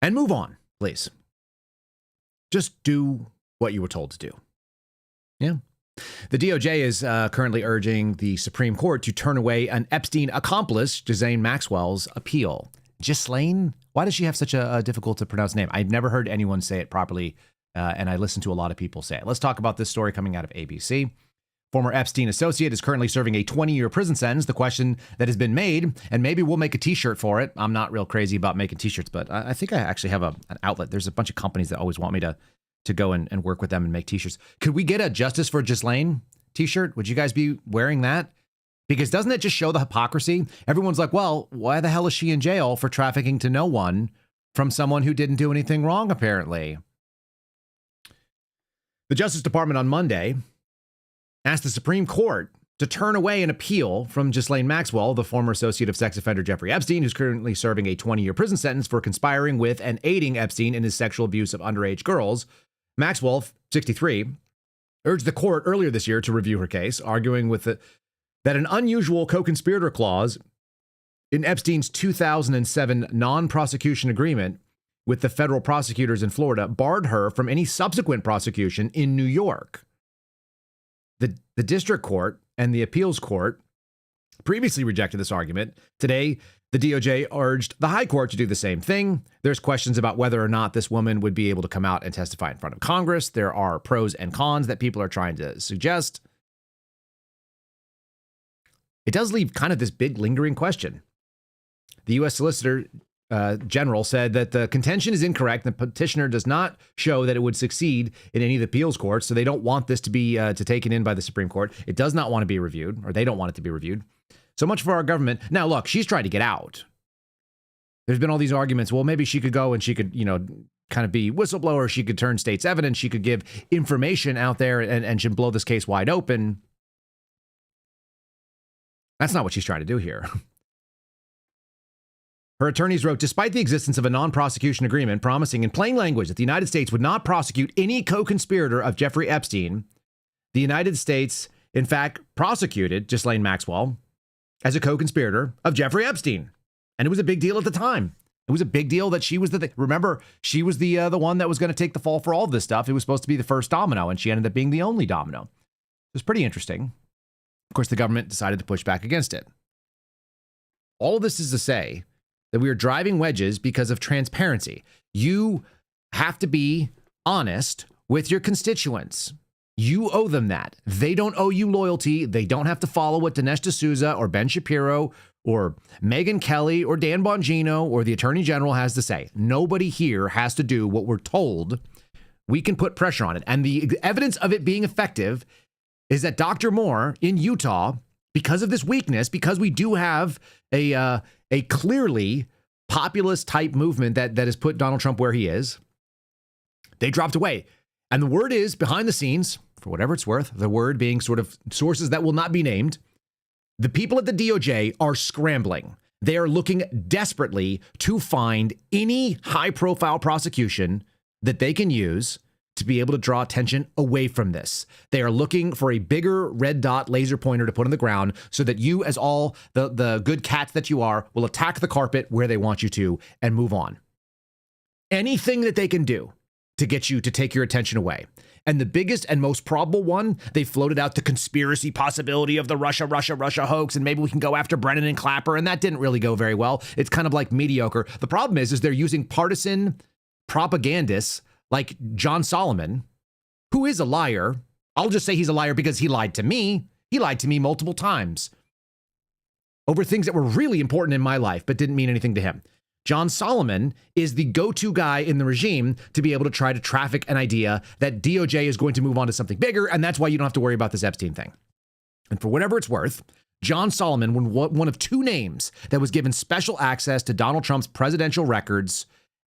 and move on, please. Just do what you were told to do. Yeah. The DOJ is currently urging the Supreme Court to turn away an Epstein accomplice, Ghislaine Maxwell's appeal. Ghislaine? Why does she have such a difficult to pronounce name? I've never heard anyone say it properly, and I listen to a lot of people say it. Let's talk about this story coming out of ABC. Former Epstein associate is currently serving a 20-year prison sentence. The question that has been made, and maybe we'll make a T-shirt for it. I'm not real crazy about making T-shirts, but I think I actually have an outlet. There's a bunch of companies that always want me to go and work with them and make T-shirts. Could we get a Justice for Ghislaine T-shirt? Would you guys be wearing that? Because doesn't it just show the hypocrisy? Everyone's like, well, why the hell is she in jail for trafficking to no one from someone who didn't do anything wrong, apparently? The Justice Department on Monday asked the Supreme Court to turn away an appeal from Ghislaine Maxwell, the former associate of sex offender Jeffrey Epstein, who's currently serving a 20-year prison sentence for conspiring with and aiding Epstein in his sexual abuse of underage girls. Maxwell, 63, urged the court earlier this year to review her case, arguing that an unusual co-conspirator clause in Epstein's 2007 non-prosecution agreement with the federal prosecutors in Florida barred her from any subsequent prosecution in New York. The district court and the appeals court previously rejected this argument. Today, the DOJ urged the high court to do the same thing. There's questions about whether or not this woman would be able to come out and testify in front of Congress. There are pros and cons that people are trying to suggest. It does leave kind of this big lingering question. The U.S. Solicitor General said that the contention is incorrect. The petitioner does not show that it would succeed in any of the appeals courts, so they don't want this to be taken in by the Supreme Court. It does not want to be reviewed, or they don't want it to be reviewed. So much for our government. Now, look, she's trying to get out. There's been all these arguments. Well, maybe she could go and she could, kind of be whistleblower. She could turn state's evidence. She could give information out there and should blow this case wide open. That's not what she's trying to do here. Her attorneys wrote, despite the existence of a non-prosecution agreement promising in plain language that the United States would not prosecute any co-conspirator of Jeffrey Epstein, the United States, in fact, prosecuted Ghislaine Maxwell as a co-conspirator of Jeffrey Epstein. And it was a big deal at the time. It was a big deal that she was remember, she was the one that was going to take the fall for all of this stuff. It was supposed to be the first domino, and she ended up being the only domino. It was pretty interesting. Of course, the government decided to push back against it. All of this is to say that we are driving wedges because of transparency. You have to be honest with your constituents. You owe them that. They don't owe you loyalty. They don't have to follow what Dinesh D'Souza or Ben Shapiro or Megyn Kelly or Dan Bongino or the Attorney General has to say. Nobody here has to do what we're told. We can put pressure on it. And the evidence of it being effective is that Dr. Moore in Utah, because of this weakness, because we do have a clearly populist type movement that has put Donald Trump where he is, they dropped away. And the word is behind the scenes, for whatever it's worth, the word being sort of sources that will not be named, the people at the DOJ are scrambling. They are looking desperately to find any high profile prosecution that they can use to be able to draw attention away from this. They are looking for a bigger red dot laser pointer to put on the ground so that you, as all the good cats that you are, will attack the carpet where they want you to and move on. Anything that they can do to get you to take your attention away. And the biggest and most probable one, they floated out the conspiracy possibility of the Russia hoax, and maybe we can go after Brennan and Clapper, and that didn't really go very well. It's kind of like mediocre. The problem is they're using partisan propagandists like John Solomon, who is a liar. I'll just say he's a liar because he lied to me. He lied to me multiple times over things that were really important in my life, but didn't mean anything to him. John Solomon is the go-to guy in the regime to be able to try to traffic an idea that DOJ is going to move on to something bigger, and that's why you don't have to worry about this Epstein thing. And for whatever it's worth, John Solomon was one of two names that was given special access to Donald Trump's presidential records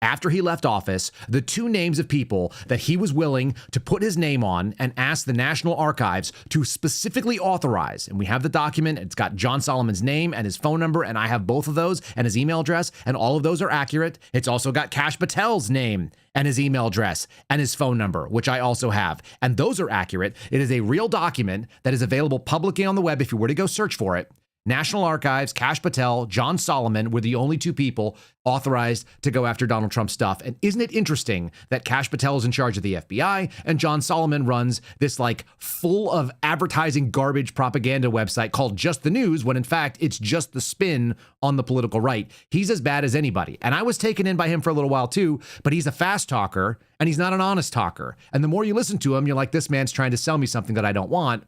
after he left office, the two names of people that he was willing to put his name on and ask the National Archives to specifically authorize. And we have the document. It's got John Solomon's name and his phone number, and I have both of those and his email address, and all of those are accurate. It's also got Kash Patel's name and his email address and his phone number, which I also have. And those are accurate. It is a real document that is available publicly on the web if you were to go search for it. National Archives, Kash Patel, John Solomon were the only two people authorized to go after Donald Trump's stuff. And isn't it interesting that Kash Patel is in charge of the FBI and John Solomon runs this like full of advertising garbage propaganda website called Just the News, when in fact it's just the spin on the political right. He's as bad as anybody. And I was taken in by him for a little while too, but he's a fast talker and he's not an honest talker. And the more you listen to him, you're like, this man's trying to sell me something that I don't want.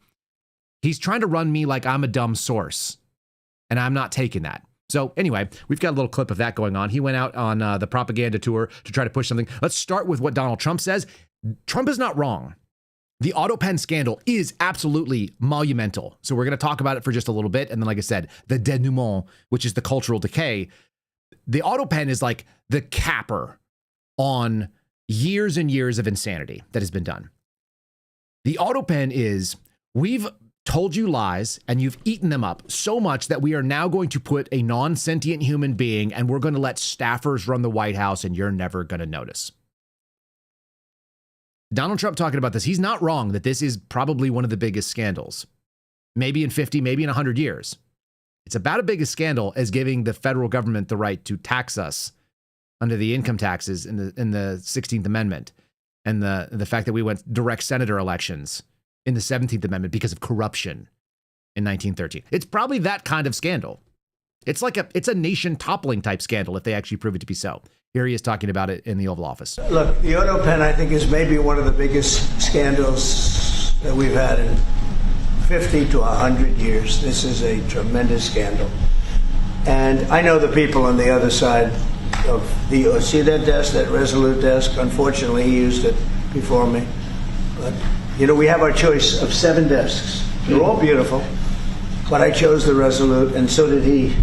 He's trying to run me like I'm a dumb source. And I'm not taking that. So anyway, we've got a little clip of that going on. He went out on the propaganda tour to try to push something. Let's start with what Donald Trump says. Trump is not wrong. The autopen scandal is absolutely monumental. So we're going to talk about it for just a little bit. And then, like I said, the denouement, which is the cultural decay. The autopen is like the capper on years and years of insanity that has been done. The autopen is, we've told you lies, and you've eaten them up so much that we are now going to put a non-sentient human being and we're going to let staffers run the White House and you're never going to notice. Donald Trump talking about this, he's not wrong that this is probably one of the biggest scandals. Maybe in 50, maybe in 100 years. It's about as big a scandal as giving the federal government the right to tax us under the income taxes in the 16th Amendment, and the fact that we went direct senator elections in the 17th Amendment because of corruption in 1913. It's probably that kind of scandal. It's a nation toppling type scandal if they actually prove it to be so. Here he is talking about it in the Oval Office. Look, the autopen, I think, is maybe one of the biggest scandals that we've had in 50 to 100 years. This is a tremendous scandal. And I know the people on the other side of the, see that desk, that Resolute desk? Unfortunately, he used it before me. But, you know, we have our choice of 7 desks. They're all beautiful. But I chose the Resolute, and so did he,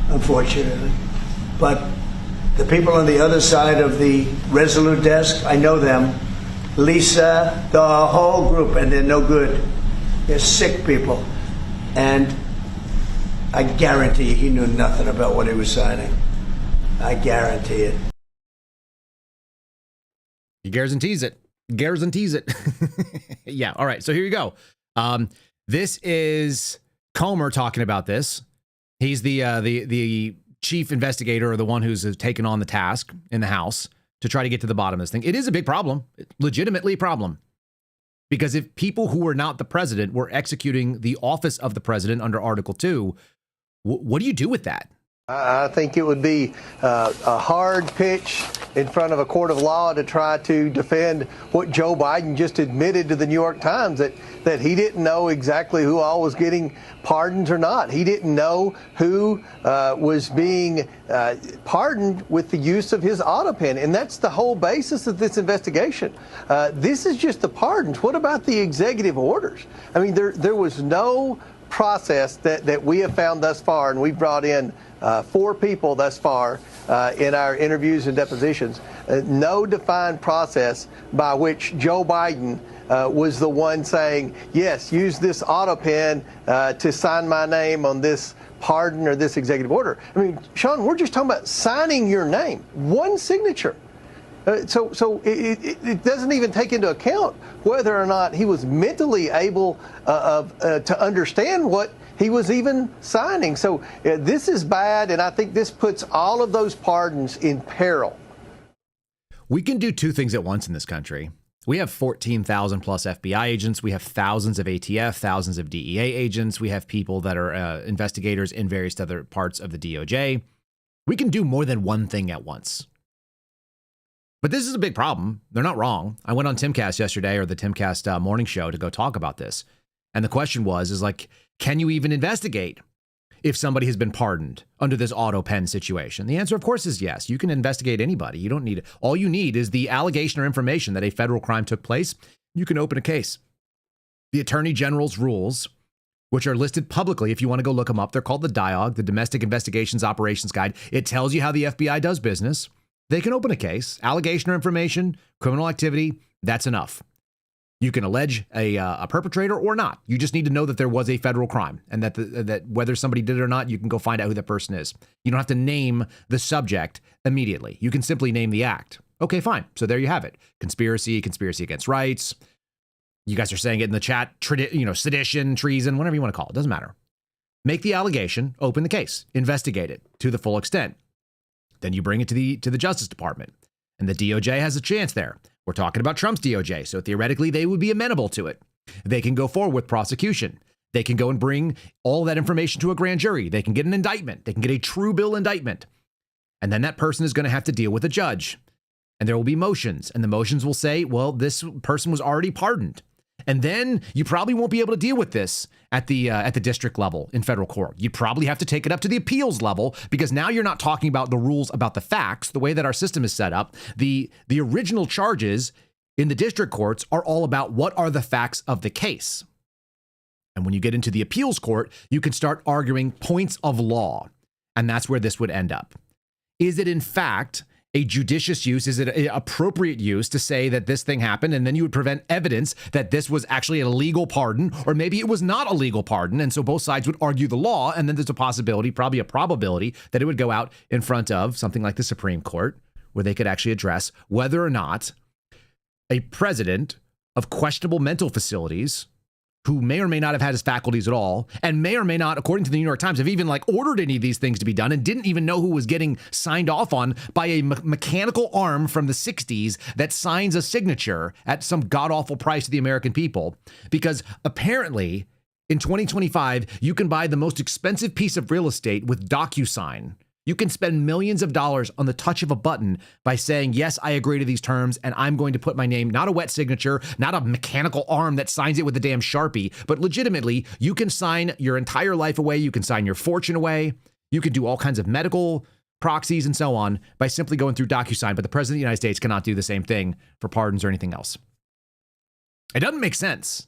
unfortunately. But the people on the other side of the Resolute desk, I know them. Lisa, the whole group, and they're no good. They're sick people. And I guarantee he knew nothing about what he was signing. I guarantee it. He guarantees it. Guarantees it. Yeah. All right. So here you go. This is Comer talking about this. He's the chief investigator, or the one who's taken on the task in the House to try to get to the bottom of this thing. It is a big problem, legitimately a problem. Because if people who were not the president were executing the office of the president under Article 2, what do you do with that? I think it would be a hard pitch in front of a court of law to try to defend what Joe Biden just admitted to the New York Times, that he didn't know exactly who all was getting pardons or not. He didn't know who was being pardoned with the use of his autopen. And that's the whole basis of this investigation. This is just the pardons. What about the executive orders? I mean, there was no process that we have found thus far, and we've brought in 4 people thus far in our interviews and depositions, no defined process by which Joe Biden was the one saying, yes, use this autopen to sign my name on this pardon or this executive order. I mean, Sean, we're just talking about signing your name, one signature. So it doesn't even take into account whether or not he was mentally able to understand what he was even signing. So this is bad, and I think this puts all of those pardons in peril. We can do 2 things at once in this country. We have 14,000 plus FBI agents. We have thousands of ATF, thousands of DEA agents. We have people that are investigators in various other parts of the DOJ. We can do more than one thing at once. But this is a big problem. They're not wrong. I went on Timcast yesterday, or the Timcast morning show, to go talk about this. And the question is like, can you even investigate if somebody has been pardoned under this autopen situation? The answer, of course, is yes. You can investigate anybody. You don't need it. All you need is the allegation or information that a federal crime took place. You can open a case. The Attorney General's rules, which are listed publicly, if you want to go look them up, they're called the DIOG, the Domestic Investigations Operations Guide. It tells you how the FBI does business. They can open a case, allegation or information, criminal activity. That's enough. You can allege a perpetrator or not. You just need to know that there was a federal crime, and that whether somebody did it or not, you can go find out who that person is. You don't have to name the subject immediately. You can simply name the act. Okay, fine. So there you have it. Conspiracy against rights. You guys are saying it in the chat, sedition, treason, whatever you want to call it. Doesn't matter. Make the allegation, open the case, investigate it to the full extent. Then you bring it to the Justice Department, and the DOJ has a chance there. We're talking about Trump's DOJ, so theoretically they would be amenable to it. They can go forward with prosecution. They can go and bring all that information to a grand jury. They can get an indictment. They can get a true bill indictment. And then that person is going to have to deal with a judge. And there will be motions, and the motions will say, well, this person was already pardoned. And then you probably won't be able to deal with this at the district level in federal court. You probably have to take it up to the appeals level, because now you're not talking about the rules about the facts, the way that our system is set up. The original charges in the district courts are all about what are the facts of the case. And when you get into the appeals court, you can start arguing points of law. And that's where this would end up. Is it in fact a judicious use? Is it an appropriate use to say that this thing happened, and then you would prevent evidence that this was actually a legal pardon, or maybe it was not a legal pardon, and so both sides would argue the law, and then there's a possibility, probably a probability, that it would go out in front of something like the Supreme Court, where they could actually address whether or not a president of questionable mental facilities, who may or may not have had his faculties at all, and may or may not, according to the New York Times, have even ordered any of these things to be done, and didn't even know who was getting signed off on by a mechanical arm from the 60s that signs a signature at some god-awful price to the American people. Because apparently, in 2025, you can buy the most expensive piece of real estate with DocuSign. You can spend millions of dollars on the touch of a button by saying, yes, I agree to these terms, and I'm going to put my name, not a wet signature, not a mechanical arm that signs it with a damn Sharpie, but legitimately, you can sign your entire life away. You can sign your fortune away. You can do all kinds of medical proxies and so on by simply going through DocuSign. But the president of the United States cannot do the same thing for pardons or anything else. It doesn't make sense.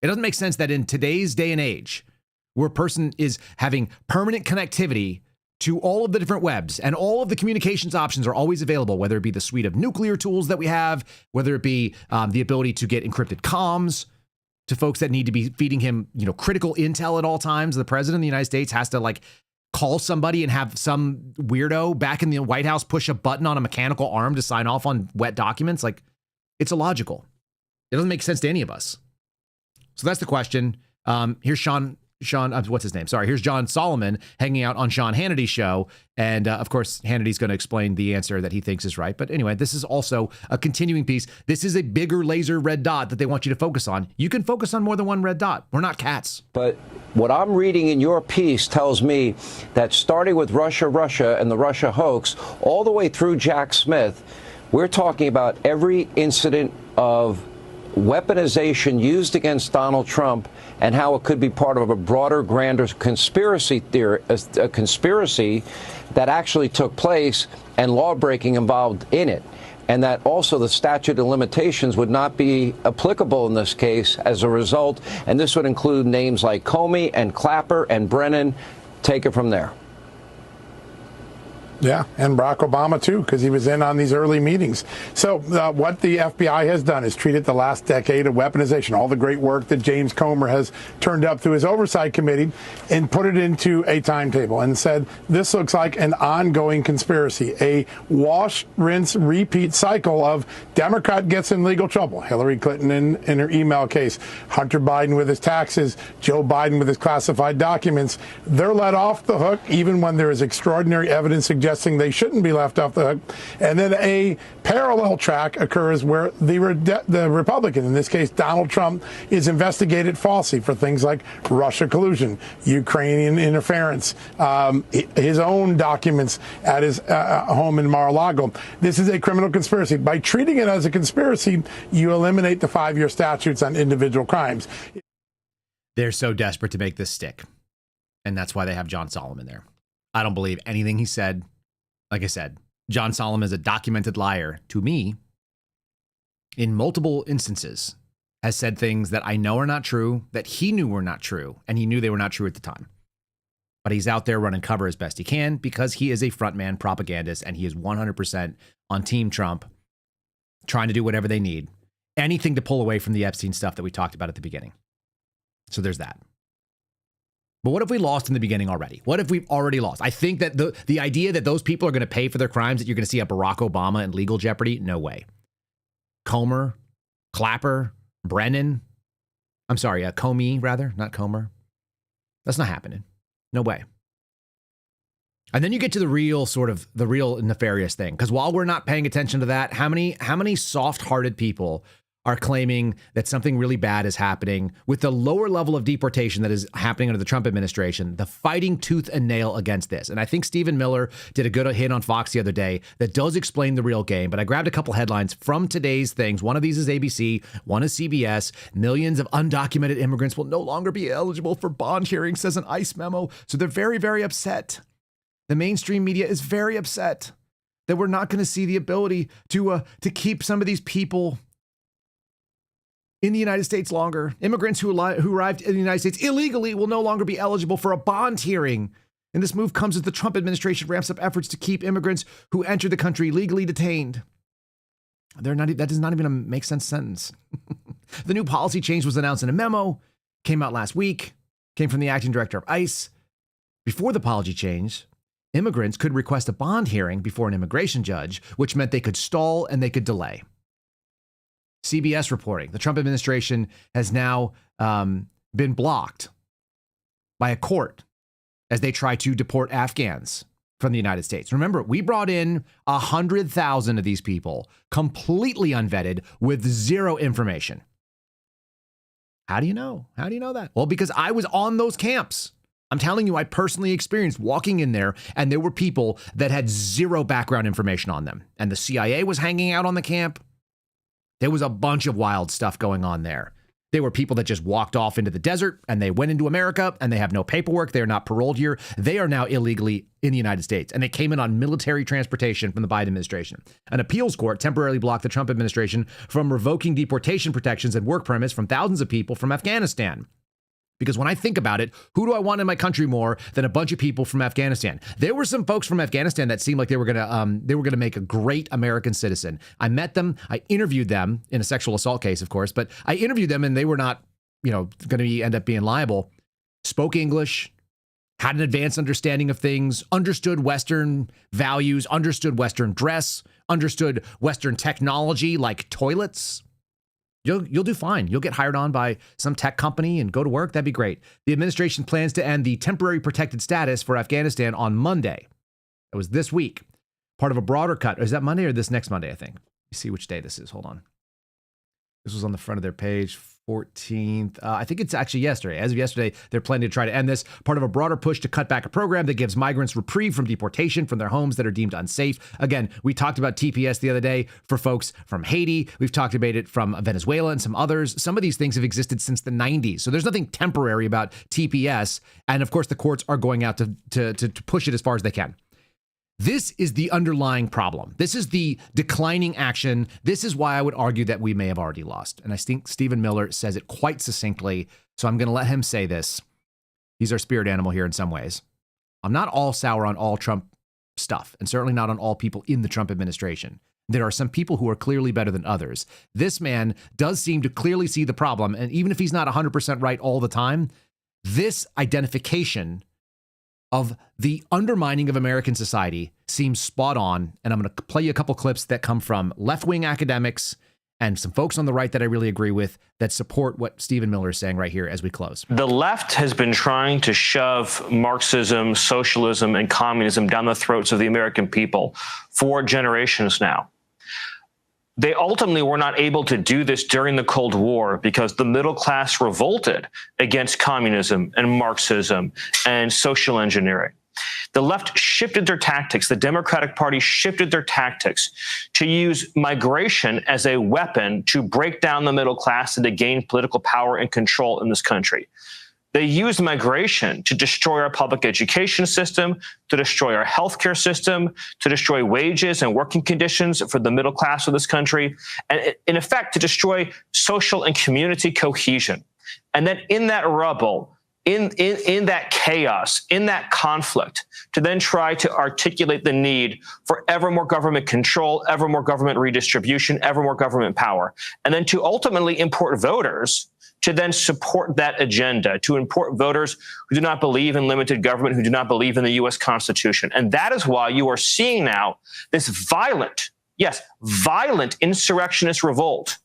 It doesn't make sense that in today's day and age, where a person is having permanent connectivity to all of the different webs, and all of the communications options are always available, whether it be the suite of nuclear tools that we have, whether it be the ability to get encrypted comms to folks that need to be feeding him, critical intel at all times. The president of the United States has to call somebody and have some weirdo back in the White House push a button on a mechanical arm to sign off on wet documents. It's illogical. It doesn't make sense to any of us. So that's the question. Here's Sean, what's his name? Sorry. Here's John Solomon hanging out on Sean Hannity's show. And of course, Hannity's going to explain the answer that he thinks is right. But anyway, this is also a continuing piece. This is a bigger laser red dot that they want you to focus on. You can focus on more than one red dot. We're not cats. But what I'm reading in your piece tells me that starting with Russia, and the Russia hoax, all the way through Jack Smith, we're talking about every incident of weaponization used against Donald Trump and how it could be part of a broader, grander conspiracy theory, a conspiracy that actually took place and law breaking involved in it. And that also the statute of limitations would not be applicable in this case as a result. And this would include names like Comey and Clapper and Brennan. Take it from there. Yeah, and Barack Obama, too, because he was in on these early meetings. So what the FBI has done is treated the last decade of weaponization, all the great work that James Comer has turned up through his oversight committee, and put it into a timetable and said, this looks like an ongoing conspiracy, a wash, rinse, repeat cycle of Democrat gets in legal trouble. Hillary Clinton in her email case, Hunter Biden with his taxes, Joe Biden with his classified documents. They're let off the hook even when there is extraordinary evidence suggesting they shouldn't be left off the hook. And then a parallel track occurs where the Republican, in this case Donald Trump, is investigated falsely for things like Russia collusion, Ukrainian interference, his own documents at his home in Mar-a-Lago. This is a criminal conspiracy. By treating it as a conspiracy, you eliminate the 5-year statutes on individual crimes. They're so desperate to make this stick. And that's why they have John Solomon there. I don't believe anything he said. Like I said, John Solomon is a documented liar to me in multiple instances, has said things that I know are not true, that he knew were not true, and he knew they were not true at the time. But he's out there running cover as best he can because he is a frontman propagandist, and he is 100% on Team Trump, trying to do whatever they need. Anything to pull away from the Epstein stuff that we talked about at the beginning. So there's that. But what if we lost in the beginning already? What if we've already lost? I think that the idea that those people are going to pay for their crimes, that you're going to see a Barack Obama in legal jeopardy, no way. Comer, Clapper, Brennan. I'm sorry, Comey, rather, not Comer. That's not happening. No way. And then you get to the real nefarious thing. Because while we're not paying attention to that, how many soft-hearted people are claiming that something really bad is happening with the lower level of deportation that is happening under the Trump administration, the fighting tooth and nail against this? And I think Stephen Miller did a good hit on Fox the other day that does explain the real game. But I grabbed a couple headlines from today's things. One of these is ABC, one is CBS. Millions of undocumented immigrants will no longer be eligible for bond hearings, says an ICE memo. So they're very, very upset. The mainstream media is very upset that we're not going to see the ability to keep some of these people in the United States longer. Immigrants who arrived in the United States illegally will no longer be eligible for a bond hearing. And this move comes as the Trump administration ramps up efforts to keep immigrants who enter the country legally detained. That does not even make sense sentence. The new policy change was announced in a memo, came out last week, came from the acting director of ICE. Before the policy change, immigrants could request a bond hearing before an immigration judge, which meant they could stall and they could delay. CBS reporting, the Trump administration has now been blocked by a court as they try to deport Afghans from the United States. Remember, we brought in 100,000 of these people, completely unvetted, with zero information. How do you know? How do you know that? Well, because I was on those camps. I'm telling you, I personally experienced walking in there, and there were people that had zero background information on them. And the CIA was hanging out on the camp. There was a bunch of wild stuff going on there. There were people that just walked off into the desert and they went into America and they have no paperwork. They're not paroled here. They are now illegally in the United States. And they came in on military transportation from the Biden administration. An appeals court temporarily blocked the Trump administration from revoking deportation protections and work permits from thousands of people from Afghanistan. Because when I think about it, who do I want in my country more than a bunch of people from Afghanistan? There were some folks from Afghanistan that seemed like they were gonna make a great American citizen. I met them, I interviewed them in a sexual assault case, of course, but I interviewed them and they were not, going to end up being liable. Spoke English, had an advanced understanding of things, understood Western values, understood Western dress, understood Western technology like toilets. You'll do fine. You'll get hired on by some tech company and go to work. That'd be great. The administration plans to end the temporary protected status for Afghanistan on Monday. It was this week. Part of a broader cut. Is that Monday or this next Monday, I think? You see which day this is. Hold on. This was on the front of their page, 14th. I think it's actually yesterday. As of yesterday, they're planning to try to end this. Part of a broader push to cut back a program that gives migrants reprieve from deportation from their homes that are deemed unsafe. Again, we talked about TPS the other day for folks from Haiti. We've talked about it from Venezuela and some others. Some of these things have existed since the 90s. So there's nothing temporary about TPS. And of course, the courts are going out to push it as far as they can. This is the underlying problem. This is the declining action. This is why I would argue that we may have already lost. And I think Stephen Miller says it quite succinctly. So I'm going to let him say this. He's our spirit animal here in some ways. I'm not all sour on all Trump stuff, and certainly not on all people in the Trump administration. There are some people who are clearly better than others. This man does seem to clearly see the problem. And even if he's not 100% right all the time, this identification of the undermining of American society seems spot on. And I'm going to play you a couple clips that come from left-wing academics and some folks on the right that I really agree with that support what Stephen Miller is saying right here as we close. The left has been trying to shove Marxism, socialism, and communism down the throats of the American people for generations now. They ultimately were not able to do this during the Cold War because the middle class revolted against communism and Marxism and social engineering. The left shifted their tactics. The Democratic Party shifted their tactics to use migration as a weapon to break down the middle class and to gain political power and control in this country. They used migration to destroy our public education system, to destroy our healthcare system, to destroy wages and working conditions for the middle class of this country, and in effect, to destroy social and community cohesion. And then in that rubble, in that chaos, in that conflict, to then try to articulate the need for ever more government control, ever more government redistribution, ever more government power, and then to ultimately import voters to then support that agenda, to import voters who do not believe in limited government, who do not believe in the U.S. Constitution. And that is why you are seeing now this violent insurrectionist revolt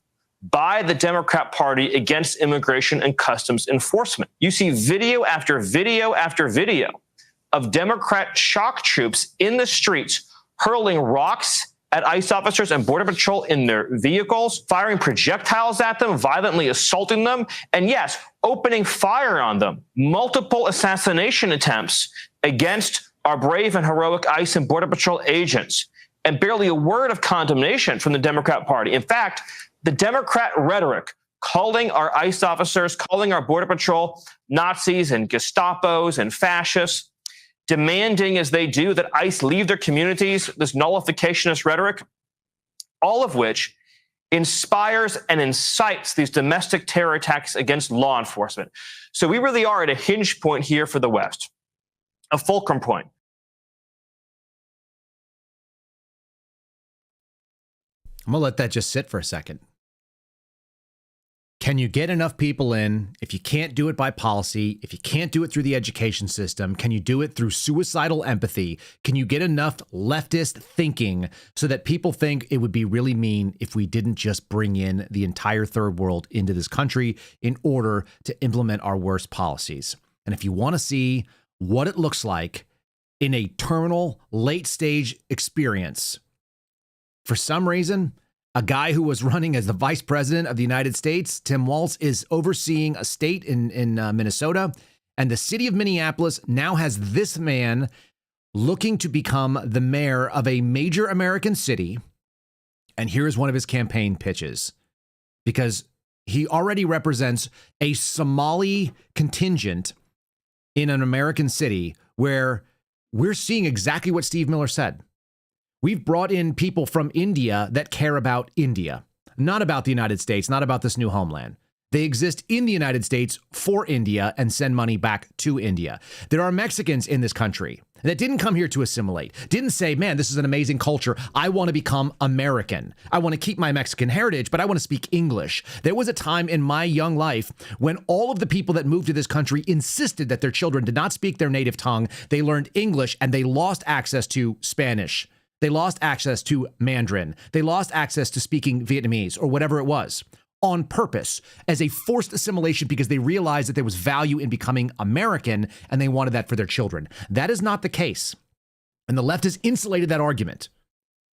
by the Democrat Party against immigration and customs enforcement. You see video after video after video of Democrat shock troops in the streets hurling rocks at ICE officers and Border Patrol in their vehicles, firing projectiles at them, violently assaulting them, and yes, opening fire on them. Multiple assassination attempts against our brave and heroic ICE and Border Patrol agents, and barely a word of condemnation from the Democrat Party. In fact, the Democrat rhetoric calling our ICE officers, calling our Border Patrol Nazis and Gestapos and fascists, demanding as they do that ICE leave their communities, this nullificationist rhetoric, all of which inspires and incites these domestic terror attacks against law enforcement. So we really are at a hinge point here for the West. a fulcrum point. I'm going to let that just sit for a second. Can you get enough people in? If you can't do it by policy, if you can't do it through the education system, can you do it through suicidal empathy? Can you get enough leftist thinking so that people think it would be really mean if we didn't just bring in the entire third world into this country in order to implement our worst policies? And if you want to see what it looks like in a terminal, late stage experience, for some reason, a guy who was running as the vice president of the United States, Tim Walz, is overseeing a state in Minnesota. And the city of Minneapolis now has this man looking to become the mayor of a major American city. And here's one of his campaign pitches, because he already represents a Somali contingent in an American city where we're seeing exactly what Steve Miller said. We've brought in people from India that care about India, not about the United States, not about this new homeland. They exist in the United States for India and send money back to India. There are Mexicans in this country that didn't come here to assimilate, didn't say, man, this is an amazing culture. I want to become American. I want to keep my Mexican heritage, but I want to speak English. There was a time in my young life when all of the people that moved to this country insisted that their children did not speak their native tongue. They learned English and they lost access to Spanish. They lost access to Mandarin. They lost access to speaking Vietnamese or whatever it was on purpose as a forced assimilation because they realized that there was value in becoming American and they wanted that for their children. That is not the case. And the left has insulated that argument.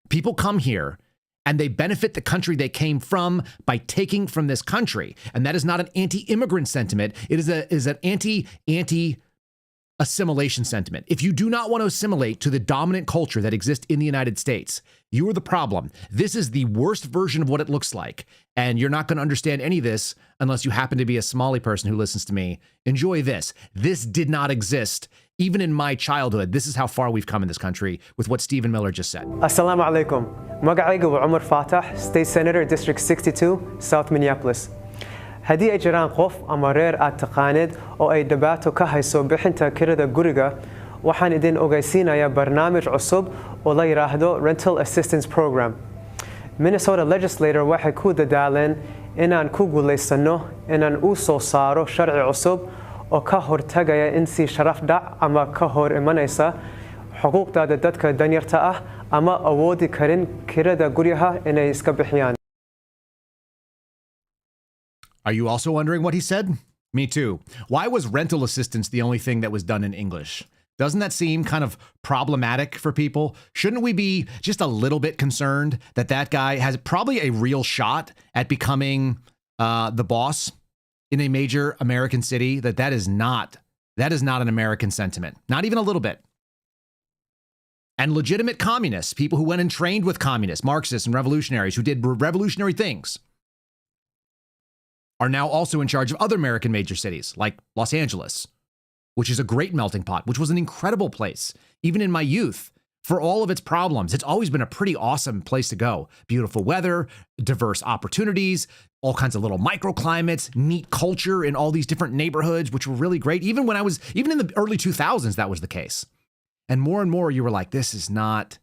People come here and they benefit the country they came from by taking from this country. And that is not an anti-immigrant sentiment. It is an anti-assimilation sentiment. If you do not want to assimilate to the dominant culture that exists in the United States, you are the problem. This is the worst version of what it looks like. And you're not going to understand any of this unless you happen to be a Somali person who listens to me. Enjoy this. This did not exist. Even in my childhood, this is how far we've come in this country with what Stephen Miller just said. Assalamu alaikum. Magacayga waa Umar Fatah, State Senator, District 62, South Minneapolis. haddii ay jiraan qof ama reer aad taqaanid oo ay dhibaato ka hayso bixinta kirada guriga, waxaan idin ogeysiinayaa barnaamij cusub oo la yiraahdo Rental Assistance Program. Minnesota legislator waxay ku dadaaleen inaan ku guulaysano inaan u soo saaro sharci cusub oo ka hortagaya in si sharaf dhac ama ka hor imanaysa xuquuqda dadka danyarta ah ama awoodi karin kirada guryaha inay iska bixiyaan. Are you also wondering what he said? Me too. Why was rental assistance the only thing that was done in English? Doesn't that seem kind of problematic for people? Shouldn't we be just a little bit concerned that that guy has probably a real shot at becoming the boss in a major American city? That is not an American sentiment. Not even a little bit. And legitimate communists, people who went and trained with communists, Marxists and revolutionaries who did revolutionary things, are now also in charge of other American major cities like Los Angeles, which is a great melting pot, which was an incredible place. Even in my youth, for all of its problems, it's always been a pretty awesome place to go. Beautiful weather, diverse opportunities, all kinds of little microclimates, neat culture in all these different neighborhoods, which were really great. Even in the early 2000s, that was the case. And more you were like, this is not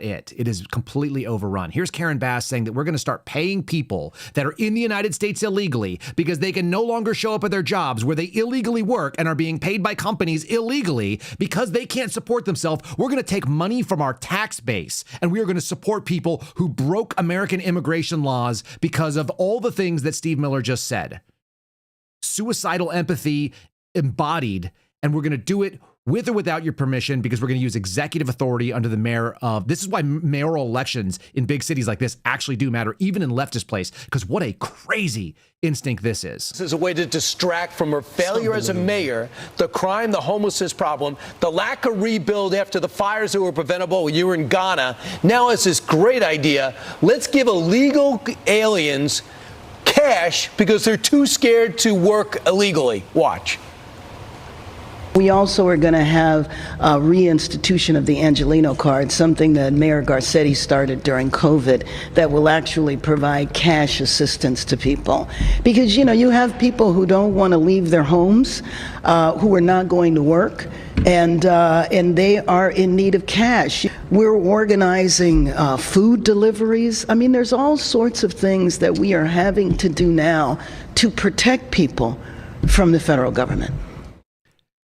it. It is completely overrun. Here's Karen Bass saying that we're going to start paying people that are in the United States illegally because they can no longer show up at their jobs where they illegally work and are being paid by companies illegally because they can't support themselves. We're going to take money from our tax base and we are going to support people who broke American immigration laws because of all the things that Steve Miller just said. Suicidal empathy embodied, and we're going to do it with or without your permission, because we're going to use executive authority under the mayor of... This is why mayoral elections in big cities like this actually do matter, even in leftist place, because what a crazy instinct this is. This is a way to distract from her failure as a mayor, the crime, the homelessness problem, the lack of rebuild after the fires that were preventable when you were in Ghana. Now it's this great idea. Let's give illegal aliens cash because they're too scared to work illegally. Watch. We also are going to have a reinstitution of the Angelino card, something that Mayor Garcetti started during COVID that will actually provide cash assistance to people. Because, you have people who don't want to leave their homes, who are not going to work, and they are in need of cash. We're organizing food deliveries. I mean, there's all sorts of things that we are having to do now to protect people from the federal government.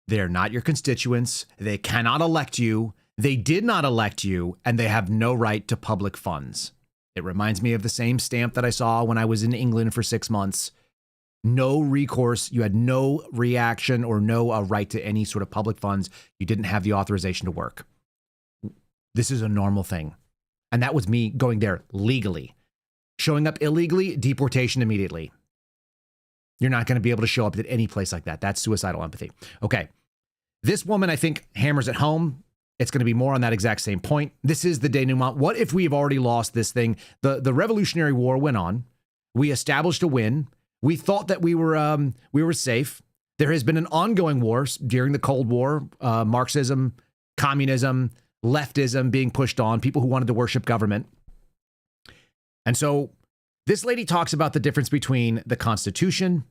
They're not your constituents. They cannot elect you. They did not elect you, and they have no right to public funds. It reminds me of the same stamp that I saw when I was in England for 6 months. No recourse. You had no reaction or no right to any sort of public funds. You didn't have the authorization to work. This is a normal thing. And that was me going there legally. Showing up illegally, deportation immediately. You're not going to be able to show up at any place like that. That's suicidal empathy. Okay. This woman, I think, hammers it home. It's going to be more on that exact same point. This is the denouement. What if we've already lost this thing? The Revolutionary War went on. We established a win. We thought that we were safe. There has been an ongoing war during the Cold War, Marxism, communism, leftism being pushed on, people who wanted to worship government. And so this lady talks about the difference between the Constitution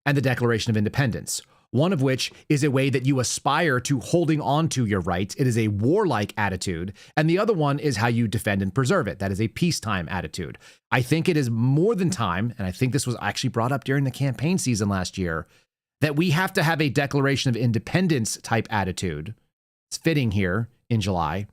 and the Declaration of Independence, one of which is a way that you aspire to holding on to your rights. It is a warlike attitude. And the other one is how you defend and preserve it. That is a peacetime attitude. I think it is more than time, and I think this was actually brought up during the campaign season last year, that we have to have a Declaration of Independence type attitude. It's fitting here in July.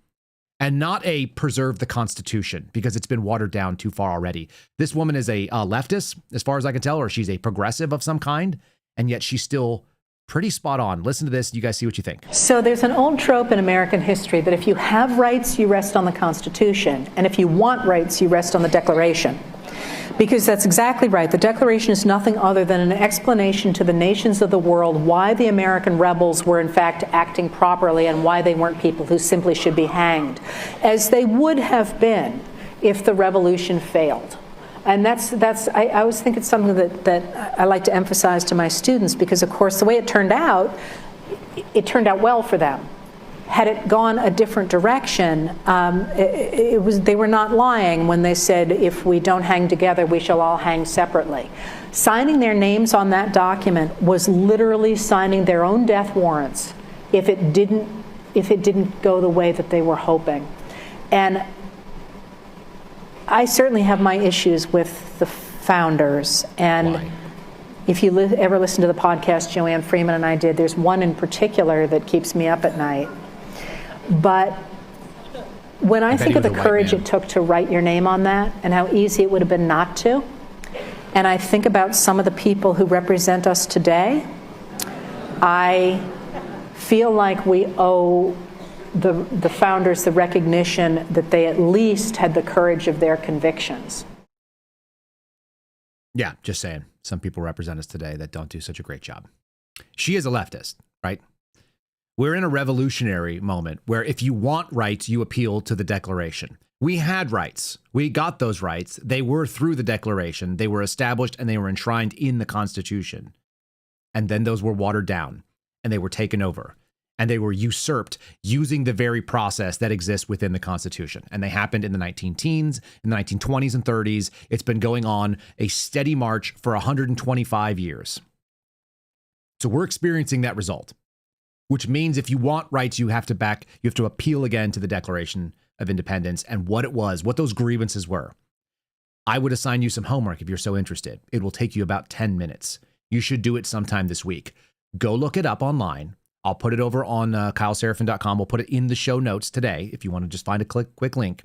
And not a preserve the Constitution, because it's been watered down too far already. This woman is a leftist, as far as I can tell, or she's a progressive of some kind, and yet she's still pretty spot on. Listen to this. You guys see what you think. So there's an old trope in American history that if you have rights, you rest on the Constitution, and if you want rights, you rest on the Declaration. Because that's exactly right. The Declaration is nothing other than an explanation to the nations of the world why the American rebels were in fact acting properly and why they weren't people who simply should be hanged, as they would have been if the revolution failed. And I always think it's something that I like to emphasize to my students, because of course the way it turned out well for them. Had it gone a different direction, they were not lying when they said, if we don't hang together, we shall all hang separately. Signing their names on that document was literally signing their own death warrants if it didn't go the way that they were hoping. And I certainly have my issues with the founders. And why? If you ever listen to the podcast Joanne Freeman and I did, there's one in particular that keeps me up at night. But when I think of the courage it took to write your name on that and how easy it would have been not to, and I think about some of the people who represent us today, I feel like we owe the founders the recognition that they at least had the courage of their convictions. Yeah, just saying. Some people represent us today that don't do such a great job. She is a leftist, right? We're in a revolutionary moment where if you want rights, you appeal to the Declaration. We had rights. We got those rights. They were through the Declaration. They were established and they were enshrined in the Constitution. And then those were watered down and they were taken over and they were usurped using the very process that exists within the Constitution. And they happened in the 19-teens, in the 1920s and 30s. It's been going on a steady march for 125 years. So we're experiencing that result, which means if you want rights, you have to appeal again to the Declaration of Independence and what it was, what those grievances were. I would assign you some homework if you're so interested. It will take you about 10 minutes. You should do it sometime this week. Go look it up online. I'll put it over on KyleSeraphin.com. We'll put it in the show notes today if you want to just find a quick link.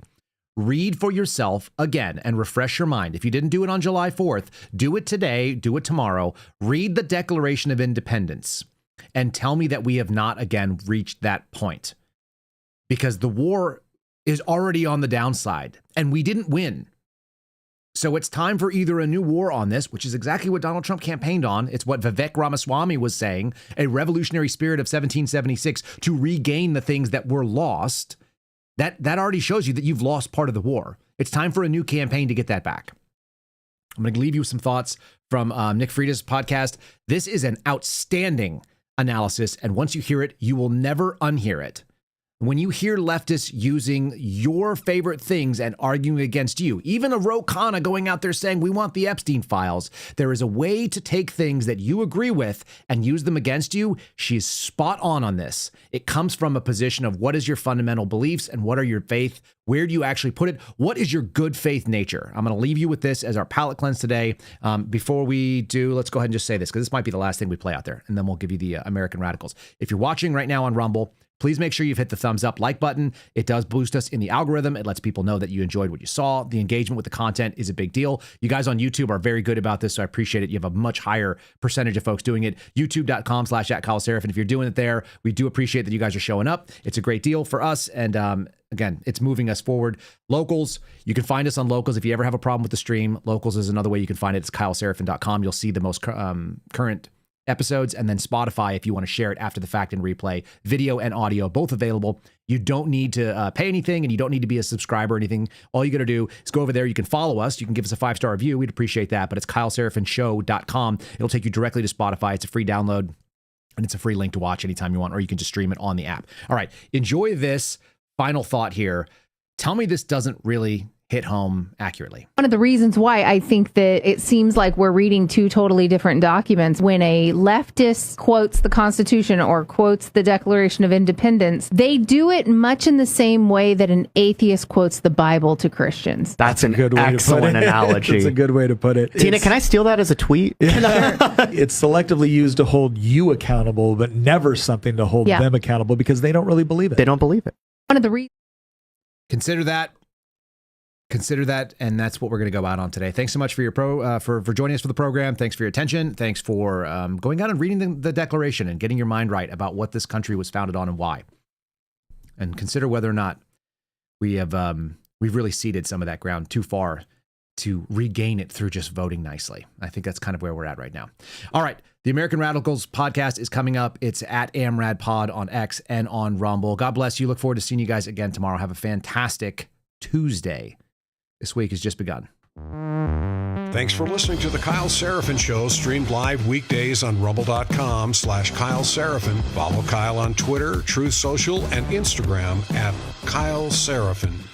Read for yourself again and refresh your mind. If you didn't do it on July 4th, do it today, do it tomorrow. Read the Declaration of Independence and tell me that we have not again reached that point, because the war is already on the downside and we didn't win. So it's time for either a new war on this, which is exactly what Donald Trump campaigned on. It's what Vivek Ramaswamy was saying, a revolutionary spirit of 1776 to regain the things that were lost. That already shows you that you've lost part of the war. It's time for a new campaign to get that back. I'm going to leave you with some thoughts from Nick Frieda's podcast. This is an outstanding analysis. And once you hear it, you will never unhear it. When you hear leftists using your favorite things and arguing against you, even a Ro Khanna going out there saying we want the Epstein files, there is a way to take things that you agree with and use them against you. She's spot on this. It comes from a position of what is your fundamental beliefs and what are your faith? Where do you actually put it? What is your good faith nature? I'm going to leave you with this as our palate cleanse today. Before we do, let's go ahead and just say this, because this might be the last thing we play out there, and then we'll give you the American Radicals. If you're watching right now on Rumble, please make sure you've hit the thumbs up like button. It does boost us in the algorithm. It lets people know that you enjoyed what you saw. The engagement with the content is a big deal. You guys on YouTube are very good about this, so I appreciate it. You have a much higher percentage of folks doing it. YouTube.com/@KyleSeraphin. If you're doing it there, we do appreciate that you guys are showing up. It's a great deal for us. And again, it's moving us forward. Locals, you can find us on Locals. If you ever have a problem with the stream, Locals is another way you can find it. It's KyleSeraphin.com. You'll see the most current episodes, and then Spotify if you want to share it after the fact and replay. Video and audio, both available. You don't need to pay anything, and you don't need to be a subscriber or anything. All you got to do is go over there. You can follow us. You can give us a 5-star review. We'd appreciate that, but it's KyleSeraphinShow.com. It'll take you directly to Spotify. It's a free download, and it's a free link to watch anytime you want, or you can just stream it on the app. All right, enjoy this final thought here. Tell me this doesn't really hit home accurately. One of the reasons why I think that it seems like we're reading two totally different documents, when a leftist quotes the Constitution or quotes the Declaration of Independence, they do it much in the same way that an atheist quotes the Bible to Christians. That's an excellent analogy. That's a good way to put it. Tina, can I steal that as a tweet? It's selectively used to hold you accountable, but never something to hold them accountable, because they don't really believe it. They don't believe it. One of the reasons. Consider that, and that's what we're going to go out on today. Thanks so much for your for joining us for the program. Thanks for your attention. Thanks for going out and reading the Declaration and getting your mind right about what this country was founded on and why. And consider whether or not we've really ceded some of that ground too far to regain it through just voting nicely. I think that's kind of where we're at right now. All right. The American Radicals podcast is coming up. It's at AmRadPod on X and on Rumble. God bless you. Look forward to seeing you guys again tomorrow. Have a fantastic Tuesday. This week has just begun. Thanks for listening to The Kyle Seraphin Show, streamed live weekdays on rumble.com/Kyle Seraphin. Follow Kyle on Twitter, Truth Social, and Instagram at Kyle Seraphin.